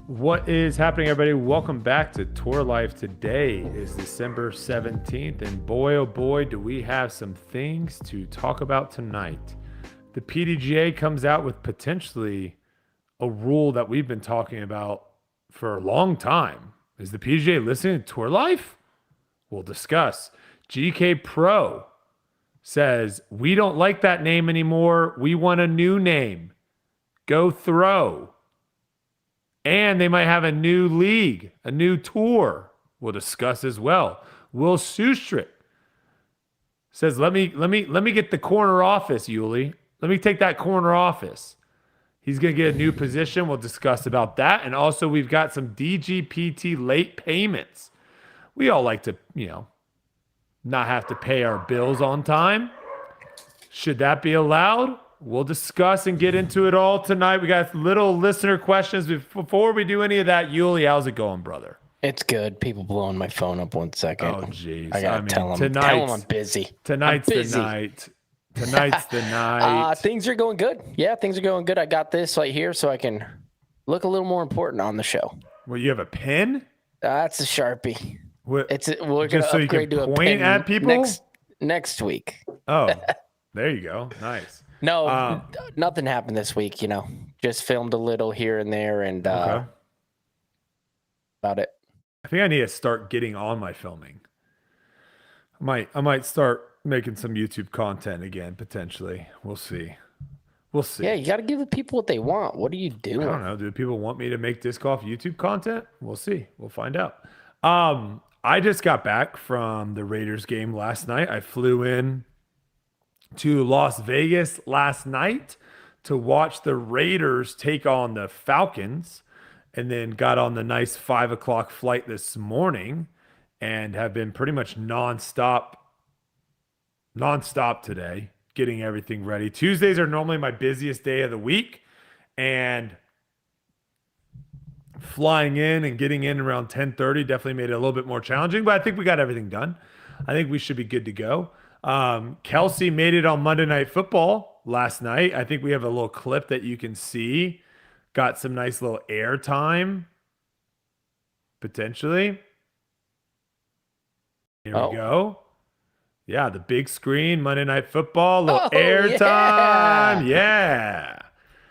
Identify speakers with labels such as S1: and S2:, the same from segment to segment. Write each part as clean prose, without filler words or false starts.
S1: What is happening, everybody? Welcome back to Tour Life. Today is December 17th, and boy, oh boy, do we have some things to talk about tonight. The PDGA comes out with potentially a rule that we've been talking about for a long time. Is the PDGA listening to Tour Life? We'll discuss. GKPRO says, we don't like that name anymore. We want a new name. Go throw. And they might have a new league, a new tour. We'll discuss as well. Will Schusterick says, let me get the corner office, Yuli. Let me take that corner office. He's going to get a new position. We'll discuss about that. And also we've got some DGPT late payments. We all like to, not have to pay our bills on time. Should that be allowed? We'll discuss and get into it all tonight. We got little listener questions. Before we do any of that, Yuli, how's it going, brother?
S2: It's good. People blowing my phone up 1 second.
S1: Oh, jeez.
S2: I gotta tell them I'm busy.
S1: Tonight's the night. Tonight's the night.
S2: Things are going good. Yeah, things are going good. I got this right here so I can look a little more important on the show.
S1: Well, you have a pen?
S2: That's a Sharpie.
S1: What,
S2: we're going to upgrade to a pen
S1: at people?
S2: Next week.
S1: Oh, there you go. Nice.
S2: No, nothing happened this week, Just filmed a little here and there and
S1: okay.
S2: About it.
S1: I think I need to start getting on my filming. I might start making some YouTube content again, potentially. We'll see.
S2: Yeah, you got to give the people what they want. What are you doing?
S1: I don't know. Do people want me to make disc golf YouTube content? We'll see. We'll find out. I just got back from the Raiders game last night. I flew in to Las Vegas last night to watch the Raiders take on the Falcons, and then got on the nice 5 o'clock flight this morning and have been pretty much nonstop today, getting everything ready. Tuesdays are normally my busiest day of the week, and flying in and getting in around 10:30 definitely made it a little bit more challenging, but I think we got everything done. I think we should be good to go. Kelsey made it on Monday Night Football last night. I think we have a little clip that you can see. Got some nice little air time, potentially. Here we go. Yeah, the big screen, Monday Night Football, little air time. Yeah.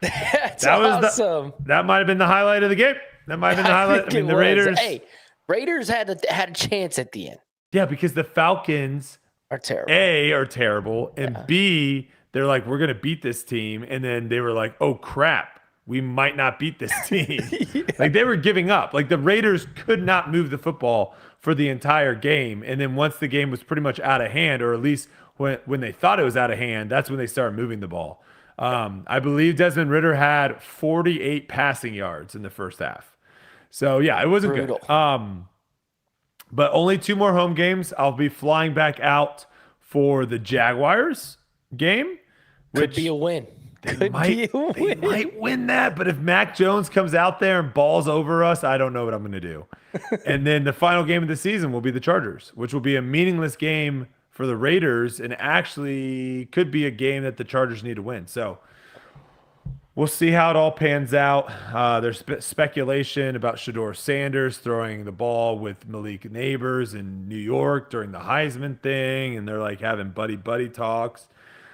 S2: That's awesome.
S1: That might have been the highlight of the game. That might have been the highlight. I mean, the Raiders.
S2: Hey, Raiders had a chance at the end.
S1: Yeah, because the Falcons
S2: are terrible.
S1: Are terrible, and B, they're like, we're gonna beat this team, and then they were like, oh crap, we might not beat this team. Like they were giving up. Like the Raiders could not move the football for the entire game, and then once the game was pretty much out of hand, or at least when they thought it was out of hand, that's when they started moving the ball. I believe Desmond Ridder had 48 passing yards in the first half. So yeah, it wasn't
S2: brutal.
S1: Good. But only 2 more home games. I'll be flying back out for the Jaguars game.
S2: Could be a win.
S1: They might win that, but if Mac Jones comes out there and balls over us, I don't know what I'm going to do. And then the final game of the season will be the Chargers, which will be a meaningless game for the Raiders and actually could be a game that the Chargers need to win. So we'll see how it all pans out. There's speculation about Shedeur Sanders throwing the ball with Malik Neighbors in New York during the Heisman thing, and they're like having buddy talks.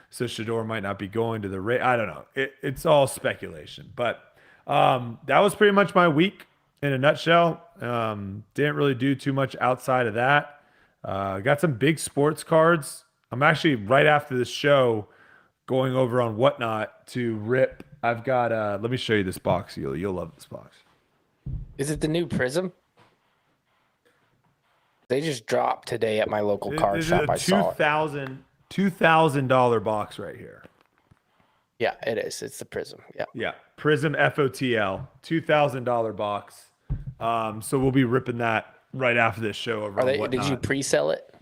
S1: So Shedeur might not be going to the Raiders. I don't know. It's all speculation. But that was pretty much my week in a nutshell. Didn't really do too much outside of that. Got some big sports cards. I'm actually, right after this show, going over on Whatnot to rip. I've got, let me show you this box. You'll love this box.
S2: Is it the new Prism? They just dropped today at my local card shop. I saw it.
S1: $2,000 box right here.
S2: Yeah, it is. It's the Prism. Yeah.
S1: Yeah. Prism FOTL, $2,000 box. So we'll be ripping that right after this show over on Whatnot.
S2: Did you pre-sell it?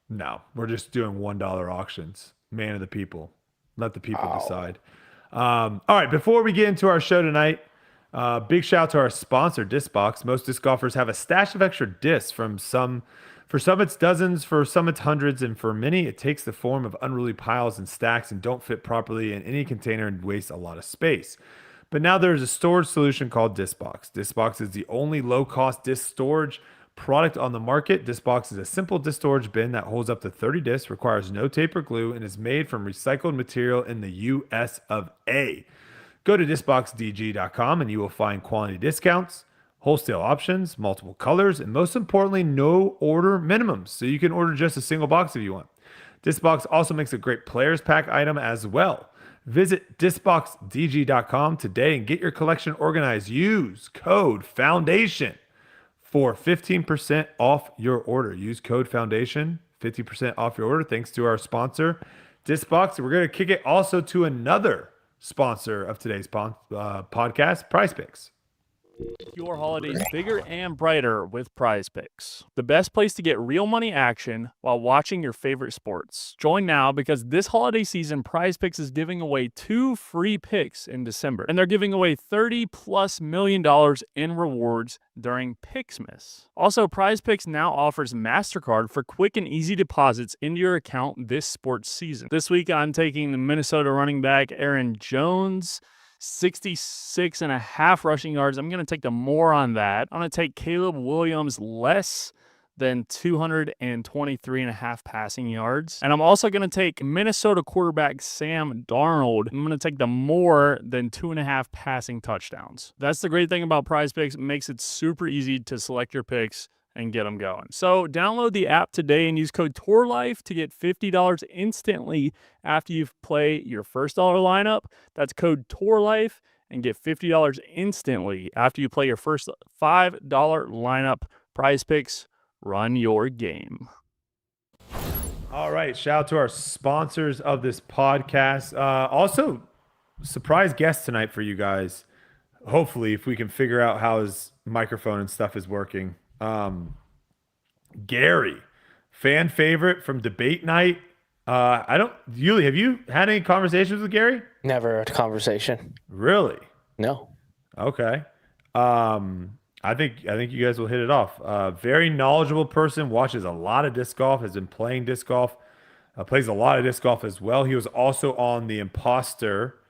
S1: No, we're just doing $1 auctions. Man of the people. Let the people decide. All right, before we get into our show tonight, big shout out to our sponsor, Discbox. Most disc golfers have a stash of extra discs. For some it's dozens, for some it's hundreds, and for many it takes the form of unruly piles and stacks and don't fit properly in any container and waste a lot of space. But now there's a storage solution called Discbox. Discbox is the only low-cost disk storage product on the market. Discbox is a simple disk storage bin that holds up to 30 disks, requires no tape or glue, and is made from recycled material in the US of A. Go to discboxdg.com and you will find quality discounts, wholesale options, multiple colors, and most importantly, no order minimums. So you can order just a single box if you want. Discbox also makes a great players pack item as well. Visit discboxdg.com today and get your collection organized. Use code FOUNDATION for 15% off your order. Use code FOUNDATION, 50% off your order, thanks to our sponsor, Discbox. We're going to kick it also to another sponsor of today's podcast, Prize Picks.
S3: Your holidays bigger and brighter with Prize Picks, the best place to get real money action while watching your favorite sports. Join now because this holiday season, Prize Picks is giving away 2 free picks in December, and they're giving away $30+ million in rewards during Picksmas. Also, Prize Picks now offers MasterCard for quick and easy deposits into your account this sports season. This week, I'm taking the Minnesota running back Aaron Jones, 66.5 rushing yards. I'm going to take the more on that. I'm going to take Caleb Williams less than 223.5 passing yards. And I'm also going to take Minnesota quarterback Sam Darnold. I'm going to take the more than 2.5 passing touchdowns. That's the great thing about Prize Picks. It makes it super easy to select your picks and get them going. So download the app today and use code TOURLIFE to get $50 instantly after you play your first dollar lineup. That's code TOURLIFE and get $50 instantly after you play your first $5 lineup. Prize Picks, run your game.
S1: All right. Shout out to our sponsors of this podcast. Also, surprise guest tonight for you guys. Hopefully, if we can figure out how his microphone and stuff is working. Gary, fan favorite from debate night. Yuli, have you had any conversations with Gary?
S2: Never a conversation.
S1: Really?
S2: No.
S1: Okay. I think you guys will hit it off. Very knowledgeable person, watches a lot of disc golf, has been playing disc golf, plays a lot of disc golf as well. He was also on the Imposter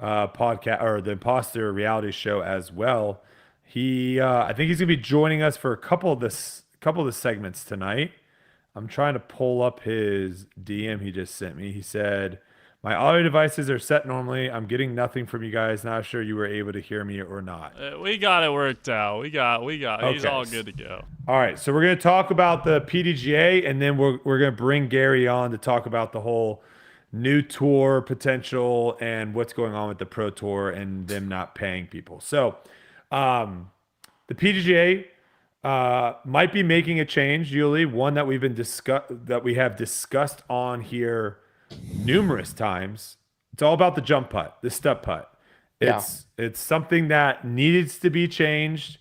S1: podcast, or the Imposter reality show as well. I think he's gonna be joining us for a couple of the segments tonight. I'm trying to pull up his DM he just sent me. He said, "My audio devices are set normally. I'm getting nothing from you guys. Not sure you were able to hear me or not."
S3: We got it worked out. We got.
S1: Okay.
S3: He's all good to go.
S1: All right, so we're gonna talk about the PDGA, and then we're gonna bring Gary on to talk about the whole new tour potential and what's going on with the Pro Tour and them not paying people. So, the PDGA might be making a change, Yuli, one that we have discussed on here numerous times. It's all about the jump putt, the step putt. It's something that needs to be changed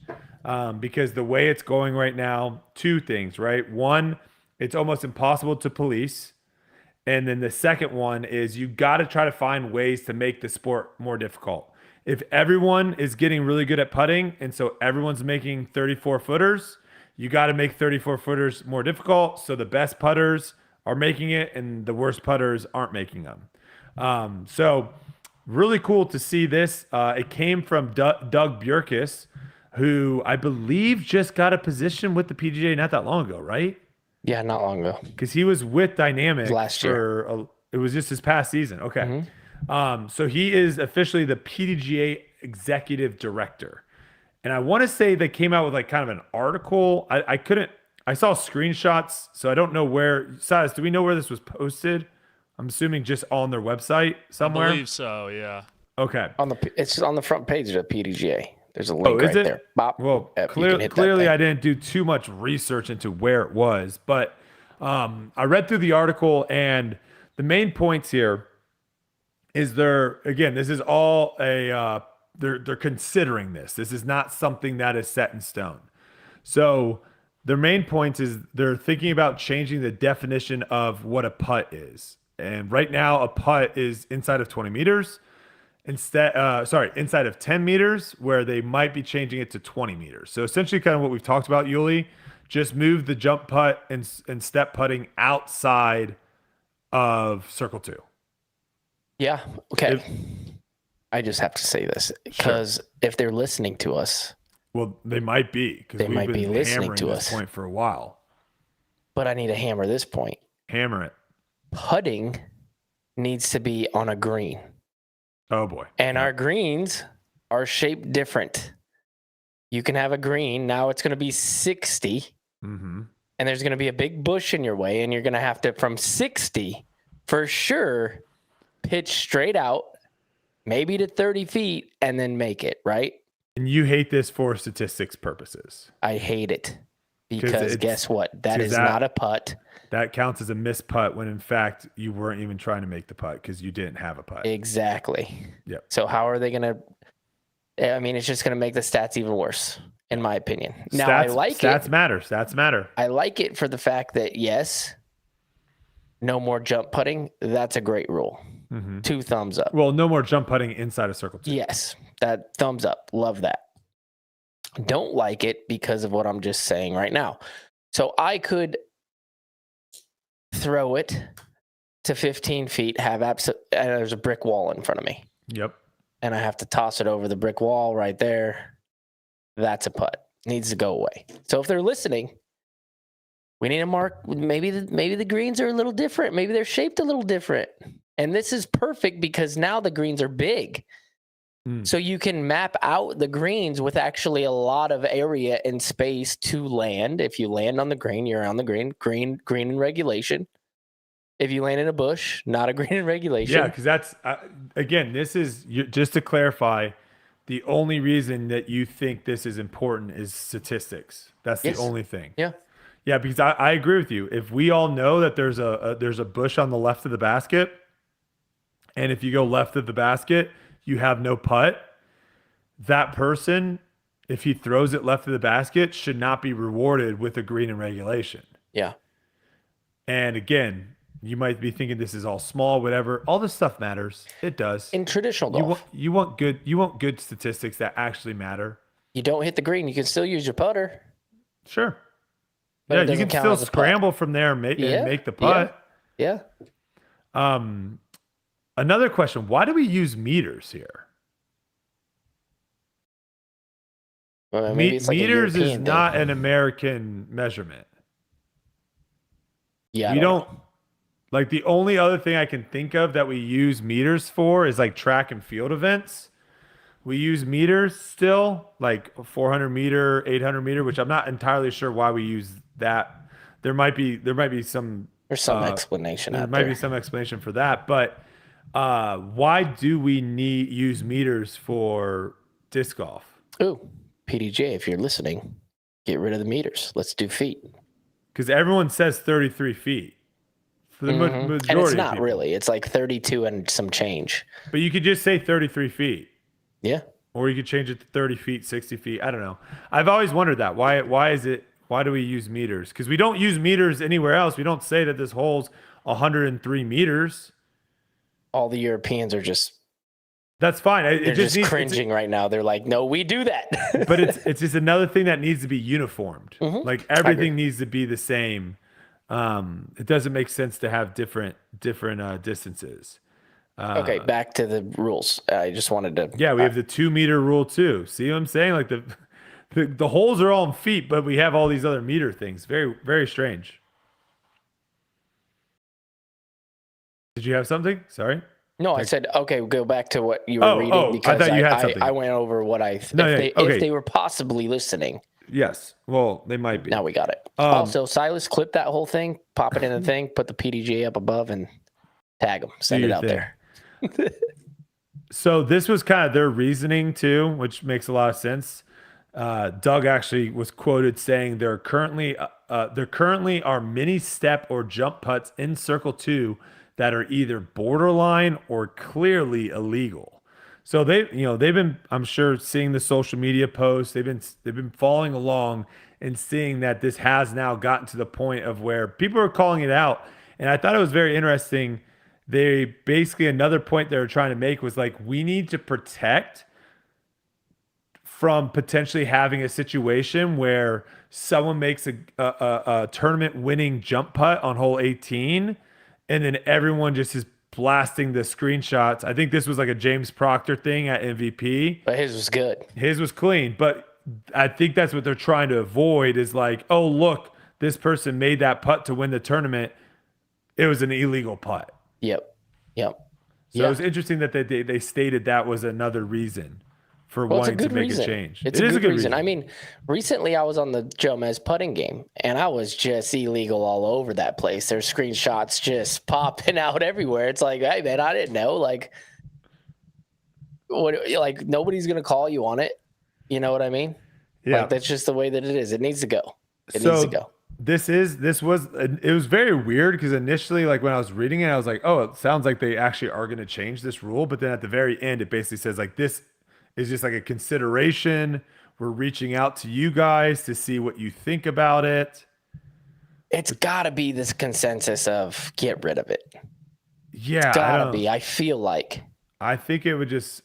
S1: because the way it's going right now, 2 things, right? One, it's almost impossible to police. And then the second one is you got to try to find ways to make the sport more difficult. If everyone is getting really good at putting, and so everyone's making 34 footers, you got to make 34 footers more difficult. So the best putters are making it and the worst putters aren't making them. So really cool to see this. It came from Doug Bjerkes, who I believe just got a position with the PDGA not that long ago, right?
S2: Yeah, not long ago.
S1: Because he was with Dynamic
S2: last year.
S1: It was just his past season. Okay.
S2: Mm-hmm.
S1: So he is officially the PDGA executive director. And I want to say they came out with like kind of an article. I saw screenshots, so I don't know where. Silas, do we know where this was posted? I'm assuming just on their website somewhere.
S3: I believe so, yeah.
S1: Okay.
S2: It's on the front page of the PDGA. There's a link right there. Bop.
S1: Well, clearly I didn't do too much research into where it was, but I read through the article, and the main points here is this is all they're considering this. This is not something that is set in stone. So their main point is they're thinking about changing the definition of what a putt is. And right now a putt is inside of 20 meters. Inside of 10 meters, where they might be changing it to 20 meters. So essentially kind of what we've talked about, Yuli, just move the jump putt and step putting outside of circle 2.
S2: Yeah. Okay. I just have to say this because if they're listening to us,
S1: Well, they might be because
S2: They
S1: we've
S2: might
S1: been
S2: be listening
S1: hammering
S2: to
S1: this
S2: us.
S1: point for a while.
S2: but I need to hammer this point.
S1: Hammer it.
S2: Putting needs to be on a green.
S1: Oh boy.
S2: And our greens are shaped different. You can have a green. Now it's going to be 60.
S1: Mm-hmm.
S2: And there's going to be a big bush in your way. And you're going to have to, from 60, for sure, pitch straight out, maybe to 30 feet, and then make it, right?
S1: And you hate this for statistics purposes.
S2: I hate it. Because guess what? That is not a putt.
S1: That counts as a missed putt when in fact you weren't even trying to make the putt because you didn't have a putt.
S2: Exactly.
S1: Yep.
S2: So how are they going to? I mean, it's just going to make the stats even worse, in my opinion. Now I like it.
S1: Stats matter. Stats matter.
S2: I like it for the fact that yes, no more jump putting. That's a great rule.
S1: Mm-hmm.
S2: 2 thumbs up.
S1: Well, no more jump putting inside of circle 2.
S2: Yes, that thumbs up. Love that. Don't like it because of what I'm just saying right now. So I could throw it to 15 feet, and there's a brick wall in front of me.
S1: Yep.
S2: And I have to toss it over the brick wall right there. That's a putt. Needs to go away. So if they're listening, we need to mark. Maybe the greens are a little different. Maybe they're shaped a little different. And this is perfect because now the greens are big. So you can map out the greens with actually a lot of area and space to land. If you land on the green, you're on the green in regulation. If you land in a bush, not a green in regulation.
S1: Yeah, because that's, again, this is, just to clarify, the only reason that you think this is important is statistics. That's the only thing.
S2: Yeah.
S1: Yeah, because I agree with you. If we all know that there's a bush on the left of the basket, and if you go left of the basket, you have no putt, that person, if he throws it left of the basket, should not be rewarded with a green in regulation.
S2: Yeah.
S1: And again, you might be thinking this is all small, whatever. All this stuff matters. It does.
S2: In traditional golf.
S1: You want good statistics that actually matter.
S2: You don't hit the green, you can still use your putter.
S1: Sure.
S2: But
S1: Yeah, you can still scramble from there and make the putt.
S2: Yeah.
S1: Another question, why do we use meters here?
S2: Well, maybe it's like
S1: meters is
S2: thing.
S1: not an American measurement.
S2: Yeah.
S1: We don't like, the only other thing I can think of that we use meters for is like track and field events. We use meters still, like 400 meter, 800 meter, which I'm not entirely sure why we use that. There might be some.
S2: There's some explanation out there.
S1: There might be some explanation for that, but why do we use meters for disc golf?
S2: Ooh, PDGA, if you're listening, get rid of the meters. Let's do feet.
S1: Because everyone says 33 feet. For the majority
S2: and it's
S1: of
S2: not
S1: people.
S2: really. It's like 32 and some change.
S1: But you could just say 33 feet.
S2: Yeah.
S1: Or you could change it to 30 feet, 60 feet. I don't know. I've always wondered that. Why do we use meters? Because we don't use meters anywhere else. We don't say that this hole's 103 meters.
S2: All the Europeans are just...
S1: That's fine.
S2: They're just cringing right now. They're like, no, we do that.
S1: But it's just another thing that needs to be uniformed. Like everything needs to be the same. It doesn't make sense to have different distances.
S2: Okay, back to the rules. I just wanted to...
S1: Yeah, we have the 2 meter rule too. See what I'm saying? Like the holes are all in feet, but we have all these other meter things. Very, very strange. Did you have something? Sorry.
S2: No, I said, okay, go back to what you were reading because
S1: I thought you had something.
S2: I went over what if they were possibly listening.
S1: Yes. Well, they might be.
S2: Now we got it. Also, Silas, clip that whole thing, pop it in the thing, put the PDGA up above, and tag them. Send it out there.
S1: So this was kind of their reasoning too, which makes a lot of sense. Doug actually was quoted saying there currently are many step or jump putts in Circle 2 that are either borderline or clearly illegal. So they've been, I'm sure, seeing the social media posts. They've been following along and seeing that this has now gotten to the point of where people are calling it out. And I thought it was very interesting. They basically, another point they were trying to make was like, we need to protect from potentially having a situation where someone makes a tournament winning jump putt on hole 18, and then everyone just is blasting the screenshots. I think this was like a James Proctor thing at MVP.
S2: But his was good.
S1: His was clean, but I think that's what they're trying to avoid is like, oh, look, this person made that putt to win the tournament. It was an illegal putt.
S2: Yep.
S1: So it was interesting that they stated that was another reason for wanting to make a change.
S2: It's a good reason. I mean, recently I was on the Jomez putting game, and I was just illegal all over that place. There's screenshots just popping out everywhere. It's like, hey, man, I didn't know. Like, what? Like, nobody's gonna call you on it. You know what I mean?
S1: Yeah,
S2: like, that's just the way that it is. It needs to go. It needs to go.
S1: It was very weird because initially, like when I was reading it, I was like, oh, it sounds like they actually are going to change this rule. But then at the very end, it basically says like, this is just like a consideration. We're reaching out to you guys to see what you think about it.
S2: It's got to be this consensus of get rid of it.
S1: Yeah,
S2: it's got to be. I feel like.
S1: I think it's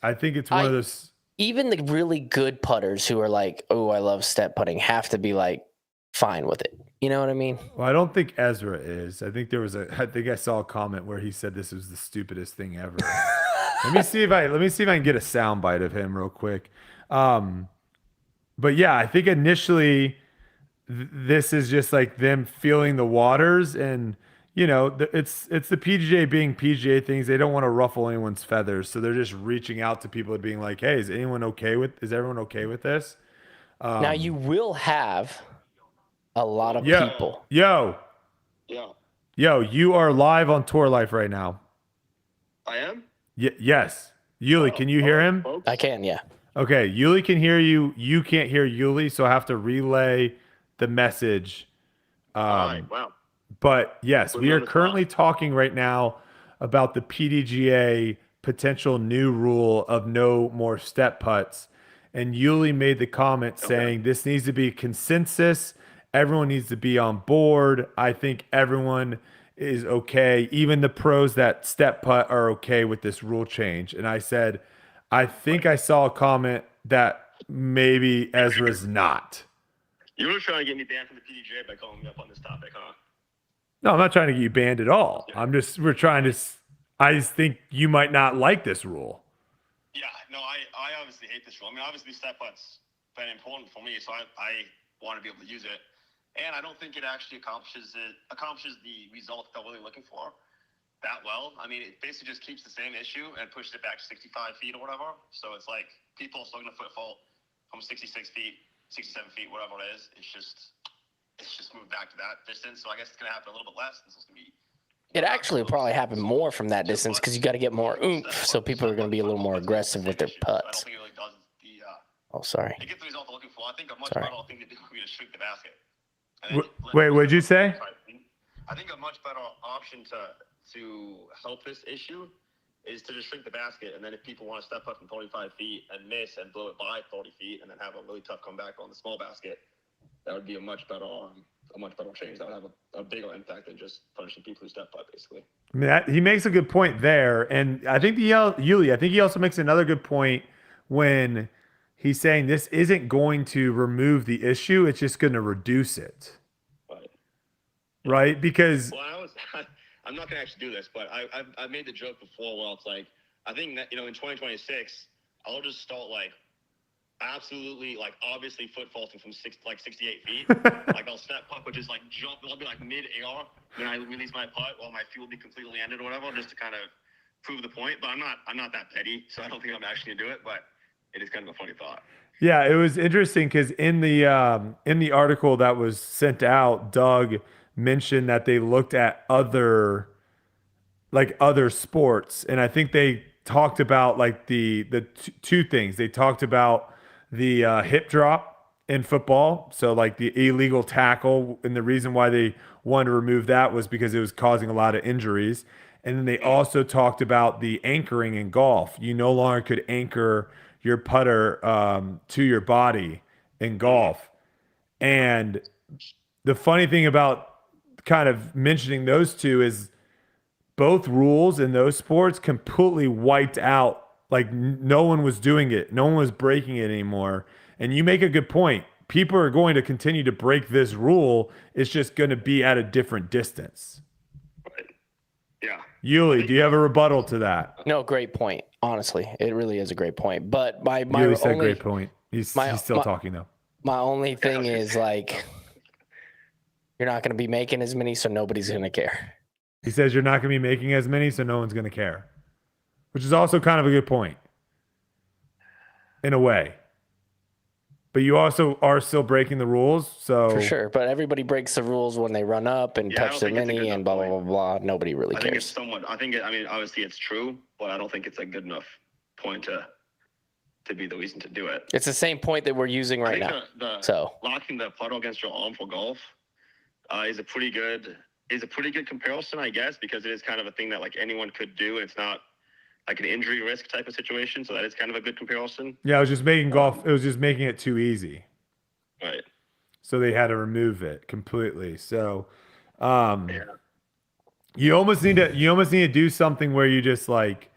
S1: one of those.
S2: Even the really good putters who are like, oh, I love step putting, have to be like fine with it. You know what I mean?
S1: Well, I don't think Ezra is. I think I saw a comment where he said this was the stupidest thing ever. Let me see if I can get a soundbite of him real quick. But yeah, I think initially this is just like them feeling the waters, and you know, it's the PGA being PGA things. They don't want to ruffle anyone's feathers, so they're just reaching out to people and being like, "Hey, is everyone okay with this?"
S2: Now you will have a lot of people.
S1: Yo, you are live on Tour Life right now.
S4: I am?
S1: Yes. Yuli, can you hear him?
S2: I can, yeah.
S1: Okay, Yuli can hear you. You can't hear Yuli, so I have to relay the message.
S4: All right, wow.
S1: But yes, we are currently talking right now about the PDGA potential new rule of no more step putts. And Yuli made the comment saying this needs to be consensus. Everyone needs to be on board. I think everyone is okay. Even the pros that step putt are okay with this rule change. And I said, I think I saw a comment that maybe Ezra's not.
S4: You were trying to get me banned from the PDGA by calling me up on this topic, huh?
S1: No, I'm not trying to get you banned at all. I just think you might not like this rule.
S4: Yeah, no, I obviously hate this rule. I mean, obviously step putts been important for me, so I want to be able to use it. And I don't think it actually accomplishes the result that we're really looking for that well. I mean, it basically just keeps the same issue and pushes it back 65 feet or whatever. So it's like people are still going to foot fault from 66 feet, 67 feet, whatever it is. It's just moved back to that distance. So I guess it's going to happen a little bit less. It's going to be.
S2: It actually probably happened more from that distance because you got to get more oomph. So people are going to be a little more aggressive with their putts.
S4: I don't think it really does the.
S2: Oh, sorry.
S4: It gets the result they're looking for. I think a much better thing to do would be to shrink the basket.
S1: Wait, what'd you say?
S4: I think a much better option to help this issue is to just shrink the basket, and then if people want to step up from 25 feet and miss and blow it by 30 feet, and then have a really tough comeback on the small basket, that would be a much better change. That would have a bigger impact than just punishing people who step putt, basically.
S1: I mean, he makes a good point there, and I think Yuli, I think he also makes another good point when he's saying this isn't going to remove the issue; it's just going to reduce it. Right? Because
S4: I'm not going to actually do this, but I've made the joke before where it's like, I think that, in 2026, I'll just start like absolutely like obviously foot faulting from 68 feet. Like I'll step putt, but just like jump. I'll be like mid-air when I release my putt while my fuel will be completely ended or whatever, just to kind of prove the point. But I'm not that petty, so I don't think I'm actually going to do it, but it is kind of a funny thought.
S1: Yeah, it was interesting because in the article that was sent out, Doug mentioned that they looked at other sports, and I think they talked about like the two things. They talked about the hip drop in football, so like the illegal tackle, and the reason why they wanted to remove that was because it was causing a lot of injuries. And then they also talked about the anchoring in golf. You no longer could anchor your putter to your body in golf. And the funny thing about kind of mentioning those two is both rules in those sports completely wiped out. Like no one was doing it. No one was breaking it anymore. And you make a good point. People are going to continue to break this rule. It's just going to be at a different distance.
S4: Right. Yeah.
S1: Yuli, do you have a rebuttal to that?
S2: No, great point. Honestly, it really is a great point. But my
S1: Yuli said
S2: only
S1: great point. He's still talking though.
S2: my only thing is like, you're not going to be making as many, so nobody's going to care.
S1: He says you're not going to be making as many, so no one's going to care, which is also kind of a good point in a way. But you also are still breaking the rules, so
S2: For sure, but everybody breaks the rules when they run up and
S4: Yeah, I
S2: touch
S4: don't
S2: the
S4: think it's a
S2: mini
S4: good
S2: and blah, blah,
S4: enough
S2: blah, blah. Nobody really
S4: I think it's
S2: cares.
S4: somewhat. I mean, obviously it's true, but I don't think it's a good enough point to be the reason to do it.
S2: It's the same point that we're using right
S4: I
S2: now.
S4: think the
S2: So
S4: locking the puddle against your arm for golf is a pretty good comparison, I guess, because it is kind of a thing that like anyone could do. It's not like an injury risk type of situation, so that is kind of a good comparison.
S1: yeah, it was just making golf. It was just making it too easy,
S4: Right.
S1: so they had to remove it completely. So,
S4: Yeah.
S1: you almost need to do something where you just like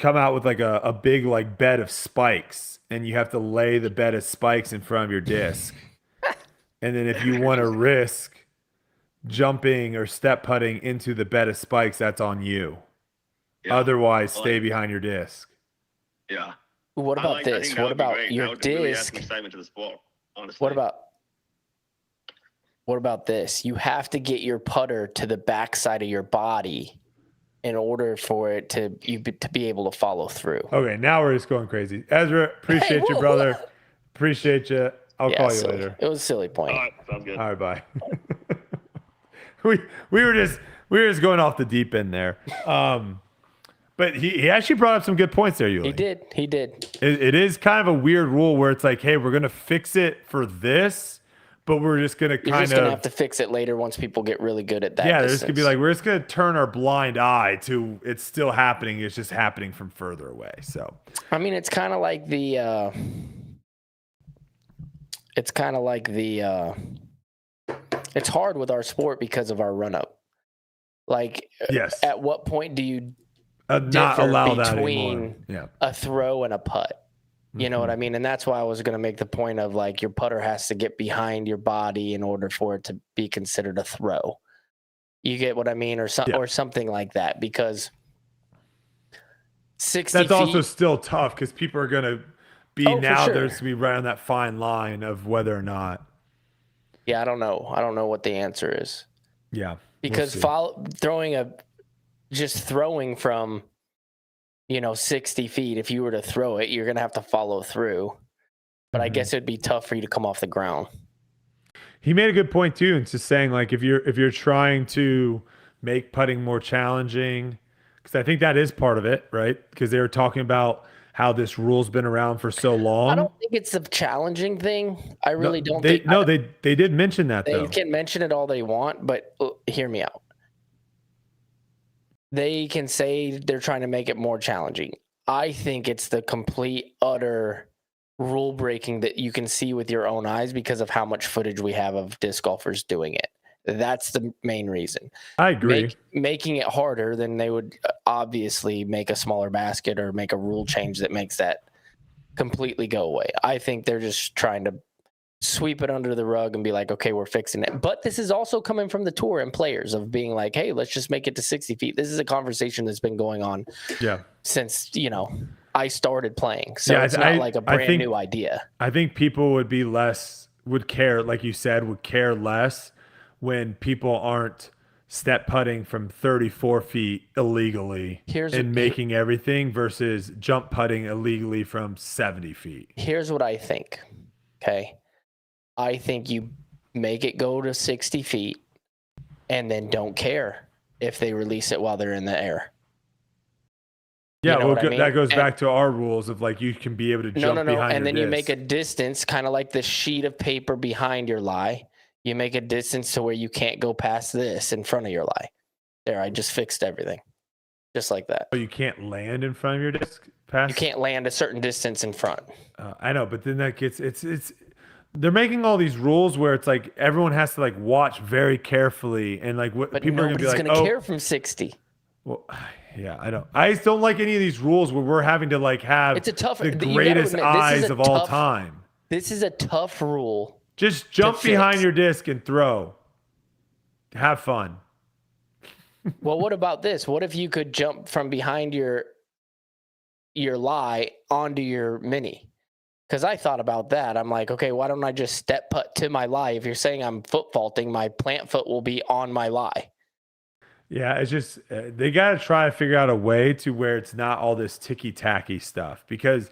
S1: come out with like a big like bed of spikes, and you have to lay the bed of spikes in front of your disc, and then if you want to risk jumping or step putting into the bed of spikes, that's on you.
S4: Yeah.
S1: Otherwise,
S4: I
S1: stay
S4: like-
S1: behind your disc.
S4: Yeah.
S2: what
S4: I
S2: about
S4: think
S2: this?
S4: that
S2: What
S4: would be
S2: about
S4: great.
S2: your
S4: That would really add some
S2: disc?
S4: excitement to the sport, honestly.
S2: What about this? You have to get your putter to the backside of your body in order for it to be able to follow through.
S1: Okay, now we're just going crazy. Ezra, appreciate you,
S2: whoa,
S1: brother.
S2: whoa.
S1: Appreciate you. I'll
S2: Yeah,
S1: call you
S2: silly.
S1: later.
S2: It was a silly point.
S4: All right, sounds good.
S1: All right, bye. we were just going off the deep end there. But he actually brought up some good points there, Yuli.
S2: He did.
S1: It is kind of a weird rule where it's like, hey, we're gonna fix it for this, but we're just gonna
S2: You're
S1: kind
S2: just gonna
S1: of
S2: have to fix it later once people get really good at that.
S1: yeah.
S2: distance.
S1: There's gonna be like we're just gonna turn our blind eye to it's still happening. It's just happening from further away. So
S2: I mean, it's kind of like the. It's hard with our sport because of our run up. Like,
S1: yes,
S2: at what point do you
S1: not
S2: differ
S1: allow that
S2: between
S1: anymore. Yeah.
S2: a throw and a putt? You know what I mean? And that's why I was going to make the point of like your putter has to get behind your body in order for it to be considered a throw. You get what I mean? Or something like that, because 60
S1: That's
S2: feet,
S1: also still tough because people are gonna be
S2: Oh, for
S1: now.
S2: sure.
S1: There's gonna be right on that fine line of whether or not.
S2: yeah, I don't know. I don't know what the answer is.
S1: Yeah.
S2: Because throwing from 60 feet, if you were to throw it, you're gonna have to follow through. But I guess it'd be tough for you to come off the ground.
S1: He made a good point too. It's just saying like if you're trying to make putting more challenging, because I think that is part of it, right? Because they were talking about how this rule's been around for so long.
S2: I don't think it's a challenging thing. I really don't.
S1: They did mention that
S2: They
S1: though.
S2: can mention it all they want, but hear me out. They can say they're trying to make it more challenging. I think it's the complete, utter rule breaking that you can see with your own eyes because of how much footage we have of disc golfers doing it. That's the main reason.
S1: I agree.
S2: Making it harder, then they would obviously make a smaller basket or make a rule change that makes that completely go away. I think they're just trying to sweep it under the rug and be like, okay, we're fixing it. But this is also coming from the tour and players of being like, hey, let's just make it to 60 feet. This is a conversation that's been going on since, I started playing. So it's not like a brand new idea.
S1: I think people would care, like you said, would care less when people aren't step putting from 34 feet illegally making everything versus jump putting illegally from 70 feet.
S2: Here's what I think. Okay. I think you make it go to 60 feet and then don't care if they release it while they're in the air.
S1: Yeah,
S2: You know what I mean?
S1: that goes back to our rules of like you can be able to jump behind your
S2: and then you
S1: disc.
S2: make a distance, kind of like the sheet of paper behind your lie. You make a distance to where you can't go past this in front of your lie. There, I just fixed everything. Just like that.
S1: Oh, you can't land in front of your disc pass?
S2: You can't land a certain distance in front.
S1: I know, but then that gets it's they're making all these rules where it's like everyone has to like watch very carefully and like what
S2: But
S1: people are gonna be
S2: nobody's
S1: like,
S2: gonna care from 60.
S1: Well, yeah, I just don't like any of these rules where we're having to like have
S2: It's a tough,
S1: the
S2: you gotta
S1: greatest
S2: admit, this is
S1: eyes
S2: a
S1: of all
S2: tough-
S1: time.
S2: This is a tough rule.
S1: Just jump behind
S2: fix.
S1: your disc and throw. Have fun.
S2: Well, what about this? What if you could jump from behind your lie onto your mini? Because I thought about that. I'm like, okay, why don't I just step putt to my lie? If you're saying I'm foot faulting, my plant foot will be on my lie.
S1: Yeah, it's just they got to try to figure out a way to where it's not all this ticky tacky stuff, because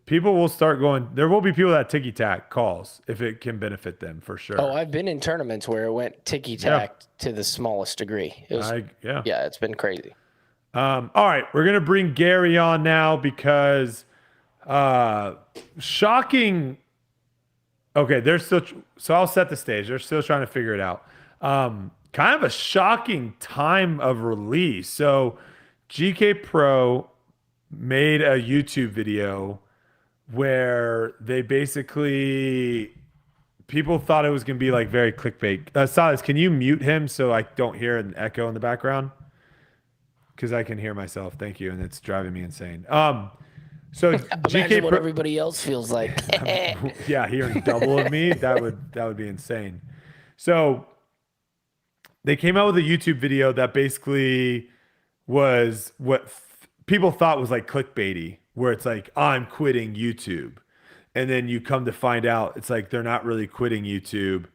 S1: people will start going. There will be people that ticky tack calls if it can benefit them for sure.
S2: Oh, I've been in tournaments where it went ticky tack to the smallest degree. It was, yeah, it's been crazy.
S1: All right, we're gonna bring Gary on now because shocking. Okay, they're still. So I'll set the stage. They're still trying to figure it out. Kind of a shocking time of release. So GKPRO made a YouTube video where they basically, people thought it was going to be like very clickbait. Silas, can you mute him so I don't hear an echo in the background? Because I can hear myself. Thank you, and it's driving me insane. So
S2: Imagine what everybody else feels like.
S1: Yeah, hearing double of me, that would be insane. So they came out with a YouTube video that basically was what people thought was like clickbaity, where it's like, I'm quitting YouTube. And then you come to find out it's like they're not really quitting YouTube.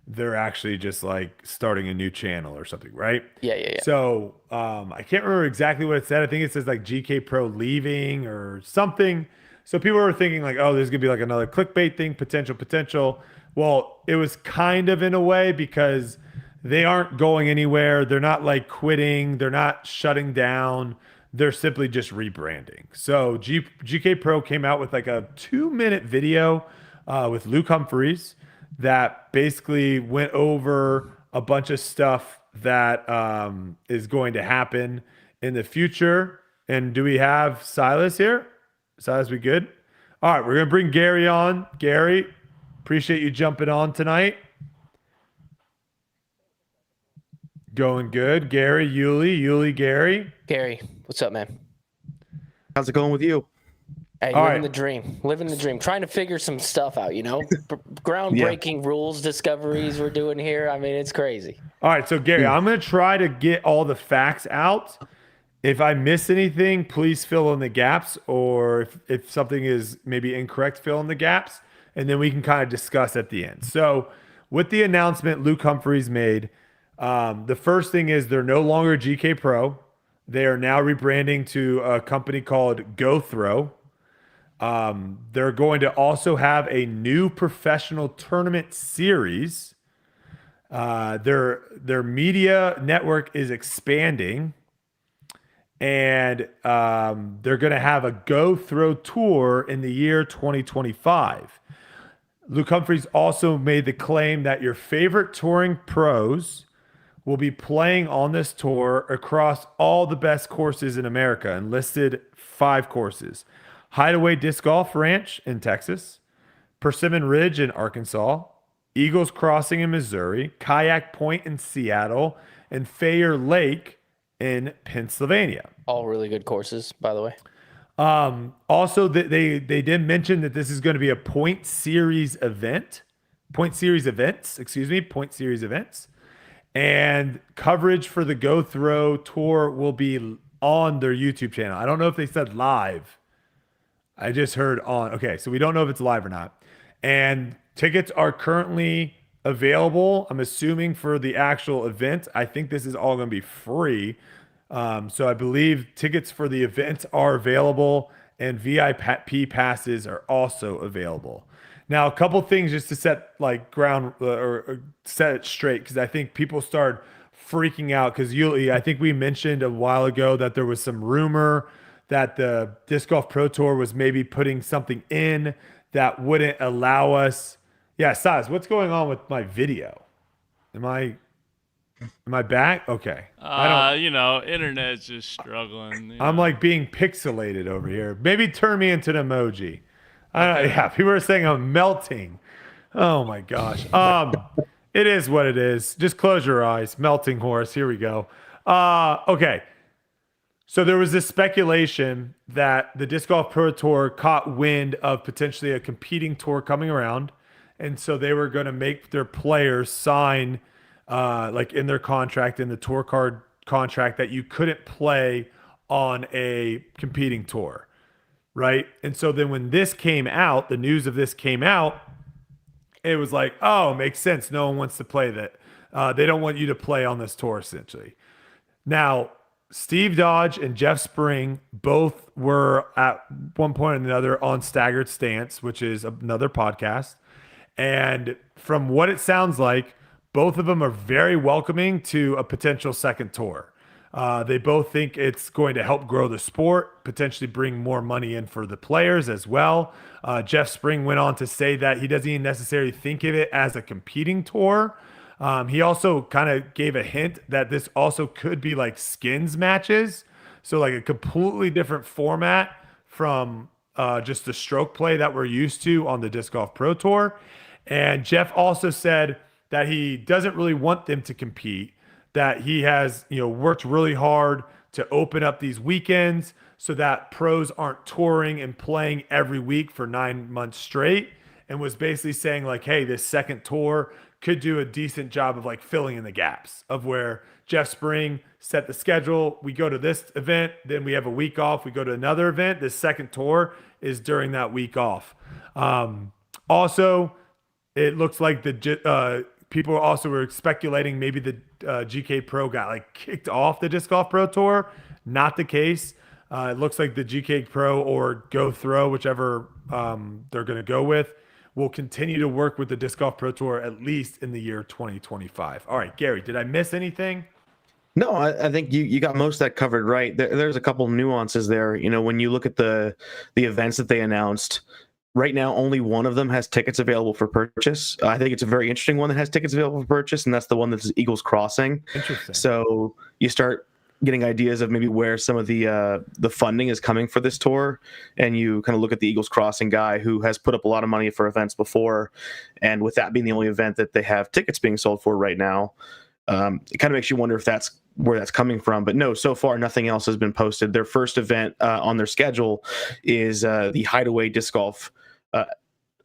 S1: They're actually just like starting a new channel or something, right?
S2: Yeah.
S1: So I can't remember exactly what it said. I think it says like GKPRO leaving or something. So people were thinking like, oh, there's gonna be like another clickbait thing, potential. Well, it was kind of in a way, because they aren't going anywhere. They're not like quitting. They're not shutting down. They're simply just rebranding. So GKPRO came out with like a 2-minute video with Luke Humphreys that basically went over a bunch of stuff that is going to happen in the future. And do we have Silas here? Silas, we good? All right, we're going to bring Gary on. Gary, appreciate you jumping on tonight. Going good. Gary, Yuli, Gary.
S2: Gary, what's up, man?
S5: How's it going with you?
S2: Hey, living the dream. Trying to figure some stuff out, groundbreaking rules discoveries we're doing here. I mean, it's crazy.
S1: All right, so Gary, I'm going to try to get all the facts out. If I miss anything, please fill in the gaps, or if something is maybe incorrect, fill in the gaps, and then we can kind of discuss at the end. So with the announcement Luke Humphreys made, the first thing is they're no longer GKPRO. They are now rebranding to a company called GoThrow. They're going to also have a new professional tournament series. Their media network is expanding, and they're going to have a GoThrow tour in the year 2025. Luke Humphreys also made the claim that your favorite touring pros will be playing on this tour across all the best courses in America, and listed 5 courses: Hideaway Disc Golf Ranch in Texas, Persimmon Ridge in Arkansas, Eagles Crossing in Missouri, Kayak Point in Seattle, and Fair Lake in Pennsylvania.
S2: All really good courses, by the way.
S1: Also, they did mention that this is going to be a point series events, and coverage for the GoThrow tour will be on their YouTube channel. I don't know if they said live. I just heard on. Okay, so we don't know if it's live or not. And tickets are currently available, I'm assuming, for the actual event. I think this is all going to be free. So I believe tickets for the event are available, and VIP passes are also available. Now, a couple things just to set like ground or set it straight, because I think people start freaking out, because I think we mentioned a while ago that there was some rumor that the Disc Golf Pro Tour was maybe putting something in that wouldn't allow us. Yeah, Saz, what's going on with my video? Am I back? Okay.
S3: Internet's just struggling.
S1: I'm like being pixelated over here. Maybe turn me into an emoji. I don't know. Yeah, people are saying I'm melting. Oh my gosh. It is what it is. Just close your eyes. Melting horse. Here we go. Okay. So there was this speculation that the Disc Golf Pro Tour caught wind of potentially a competing tour coming around. And so they were going to make their players sign, like in their contract, in the tour card contract that you couldn't play on a competing tour, right? And so then when this came out, the news of this came out, it was like, oh, makes sense. No one wants to play that. They don't want you to play on this tour, essentially. Now, Steve Dodge and Jeff Spring both were at one point or another on Staggered Stance, which is another podcast. And from what it sounds like, both of them are very welcoming to a potential second tour. They both think it's going to help grow the sport, potentially bring more money in for the players as well. Jeff Spring went on to say that he doesn't even necessarily think of it as a competing tour. He also kind of gave a hint that this also could be like skins matches. So like a completely different format from just the stroke play that we're used to on the Disc Golf Pro Tour. And Jeff also said that he doesn't really want them to compete, that he has, worked really hard to open up these weekends so that pros aren't touring and playing every week for 9 months straight, and was basically saying like, hey, this second tour could do a decent job of like filling in the gaps of where Jeff Spring set the schedule. We go to this event, then we have a week off. We go to another event. This second tour is during that week off. Also, it looks like the people also were speculating maybe the GKPRO got like kicked off the Disc Golf Pro Tour. Not the case. It looks like the GKPRO or Go Throw, whichever they're going to go with, will continue to work with the Disc Golf Pro Tour at least in the year 2025. All right, Gary, did I miss anything?
S5: No, I think you got most of that covered right. There's a couple nuances there. When you look at the events that they announced, right now only one of them has tickets available for purchase. I think it's a very interesting one that has tickets available for purchase, and that's the one that's Eagles Crossing.
S1: Interesting.
S5: So you start getting ideas of maybe where some of the funding is coming for this tour, and you kind of look at the Eagles Crossing guy who has put up a lot of money for events before, and with that being the only event that they have tickets being sold for right now, it kind of makes you wonder if that's where that's coming from. But no, so far nothing else has been posted. Their first event on their schedule is the Hideaway Disc Golf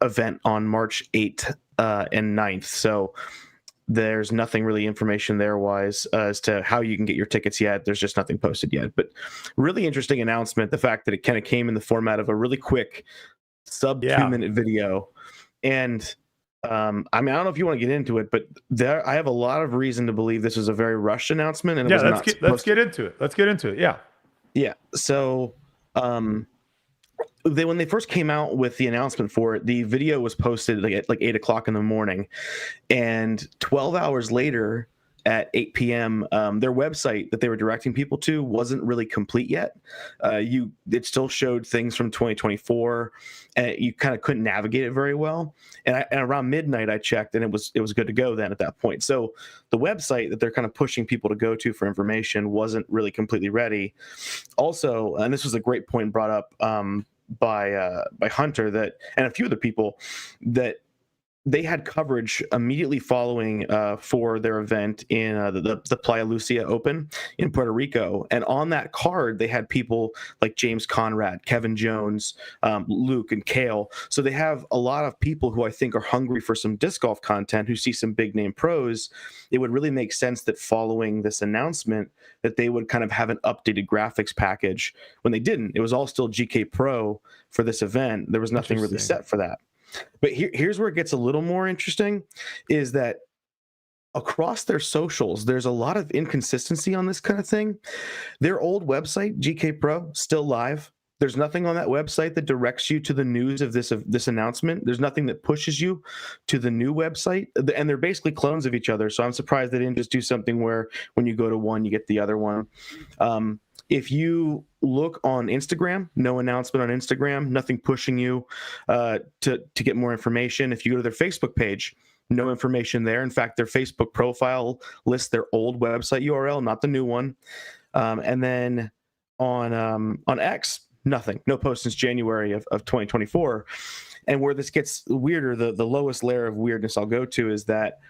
S5: event on March 8th and 9th. So there's nothing really information there wise as to how you can get your tickets yet. There's just nothing posted yet. But really interesting announcement, the fact that it kind of came in the format of a really quick sub 2-minute video. And I don't know if you want to get into it, but I have a lot of reason to believe this was a very rushed announcement. And
S1: let's get into it. Let's get into it. Yeah.
S5: So when they first came out with the announcement for it, the video was posted at 8 o'clock in the morning, and 12 hours later at 8 p.m., their website that they were directing people to wasn't really complete yet. It still showed things from 2024, and you kind of couldn't navigate it very well. And around midnight, I checked, and it was good to go then at that point. So the website that they're kind of pushing people to go to for information wasn't really completely ready. Also, and this was a great point brought up by Hunter and a few other people, that they had coverage immediately following for their event in the Playa Lucia Open in Puerto Rico. And on that card, they had people like James Conrad, Kevin Jones, Luke, and Kale. So they have a lot of people who I think are hungry for some disc golf content, who see some big name pros. It would really make sense that following this announcement that they would kind of have an updated graphics package. When they didn't, it was all still GKPRO for this event. There was nothing really set for that. But here's where it gets a little more interesting, is that across their socials, there's a lot of inconsistency on this kind of thing. Their old website, GKPRO, still live. There's nothing on that website that directs you to the news of this announcement. There's nothing that pushes you to the new website, and they're basically clones of each other. So I'm surprised they didn't just do something where when you go to one, you get the other one. If you look on Instagram, no announcement on Instagram, nothing pushing you to get more information. If you go to their Facebook page, no information there. In fact, their Facebook profile lists their old website URL, not the new one. And then on X, nothing, no post since January of 2024. And where this gets weirder, the lowest layer of weirdness I'll go to is that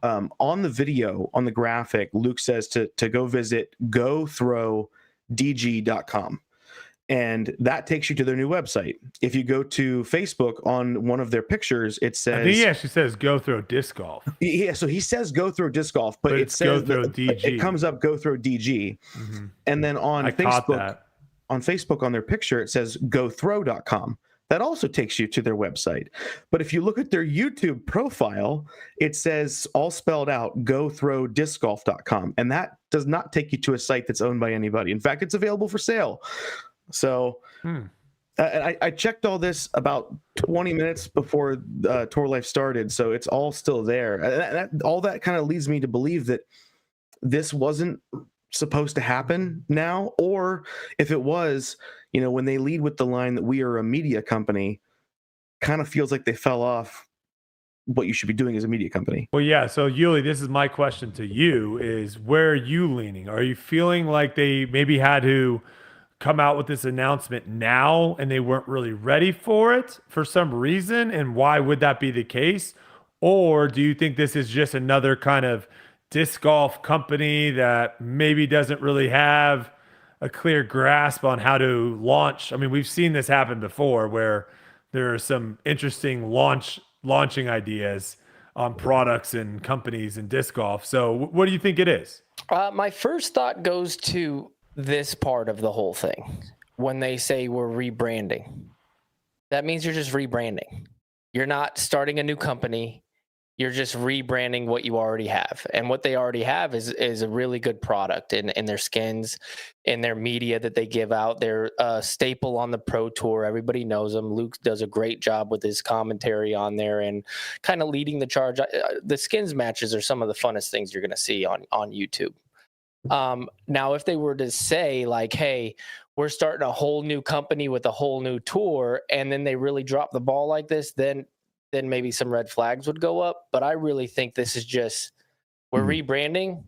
S5: on the video, on the graphic, Luke says to go visit gothrowdg.com. and that takes you to their new website. If you go to Facebook on one of their pictures, it says,
S1: I think he actually says go throw disc golf.
S5: Yeah, so he says go throw disc golf, but it
S1: it's go
S5: says
S1: throw
S5: that
S1: DG.
S5: it comes up go throw DG. And then on
S1: I caught
S5: Facebook,
S1: that.
S5: on Facebook on their picture, it says gothrow.com. That also takes you to their website. But if you look at their YouTube profile, it says all spelled out gothrowdiscgolf.com. And that does not take you to a site that's owned by anybody. In fact, it's available for sale. So I checked all this about 20 minutes before Tour Life started. So it's all still there. All that kind of leads me to believe that this wasn't supposed to happen now, or if it was, when they lead with the line that we are a media company, kind of feels like they fell off what you should be doing as a media company.
S1: Well, yeah. So Yuli, this is my question to you: is where are you leaning? Are you feeling like they maybe had to come out with this announcement now and they weren't really ready for it for some reason? And why would that be the case? Or do you think this is just another kind of disc golf company that maybe doesn't really have a clear grasp on how to launch? I mean, we've seen this happen before where there are some interesting launching ideas on products and companies in disc golf. So what do you think it is?
S2: My first thought goes to this part of the whole thing. When they say we're rebranding, that means you're just rebranding. You're not starting a new company. You're just rebranding what you already have. And what they already have is a really good product in their skins, in their media that they give out. They're a staple on the Pro Tour. Everybody knows them. Luke does a great job with his commentary on there and kind of leading the charge. The skins matches are some of the funnest things you're going to see on YouTube. Now, if they were to say like, hey, we're starting a whole new company with a whole new tour, and then they really drop the ball like this, then maybe some red flags would go up. But I really think this is just, we're rebranding.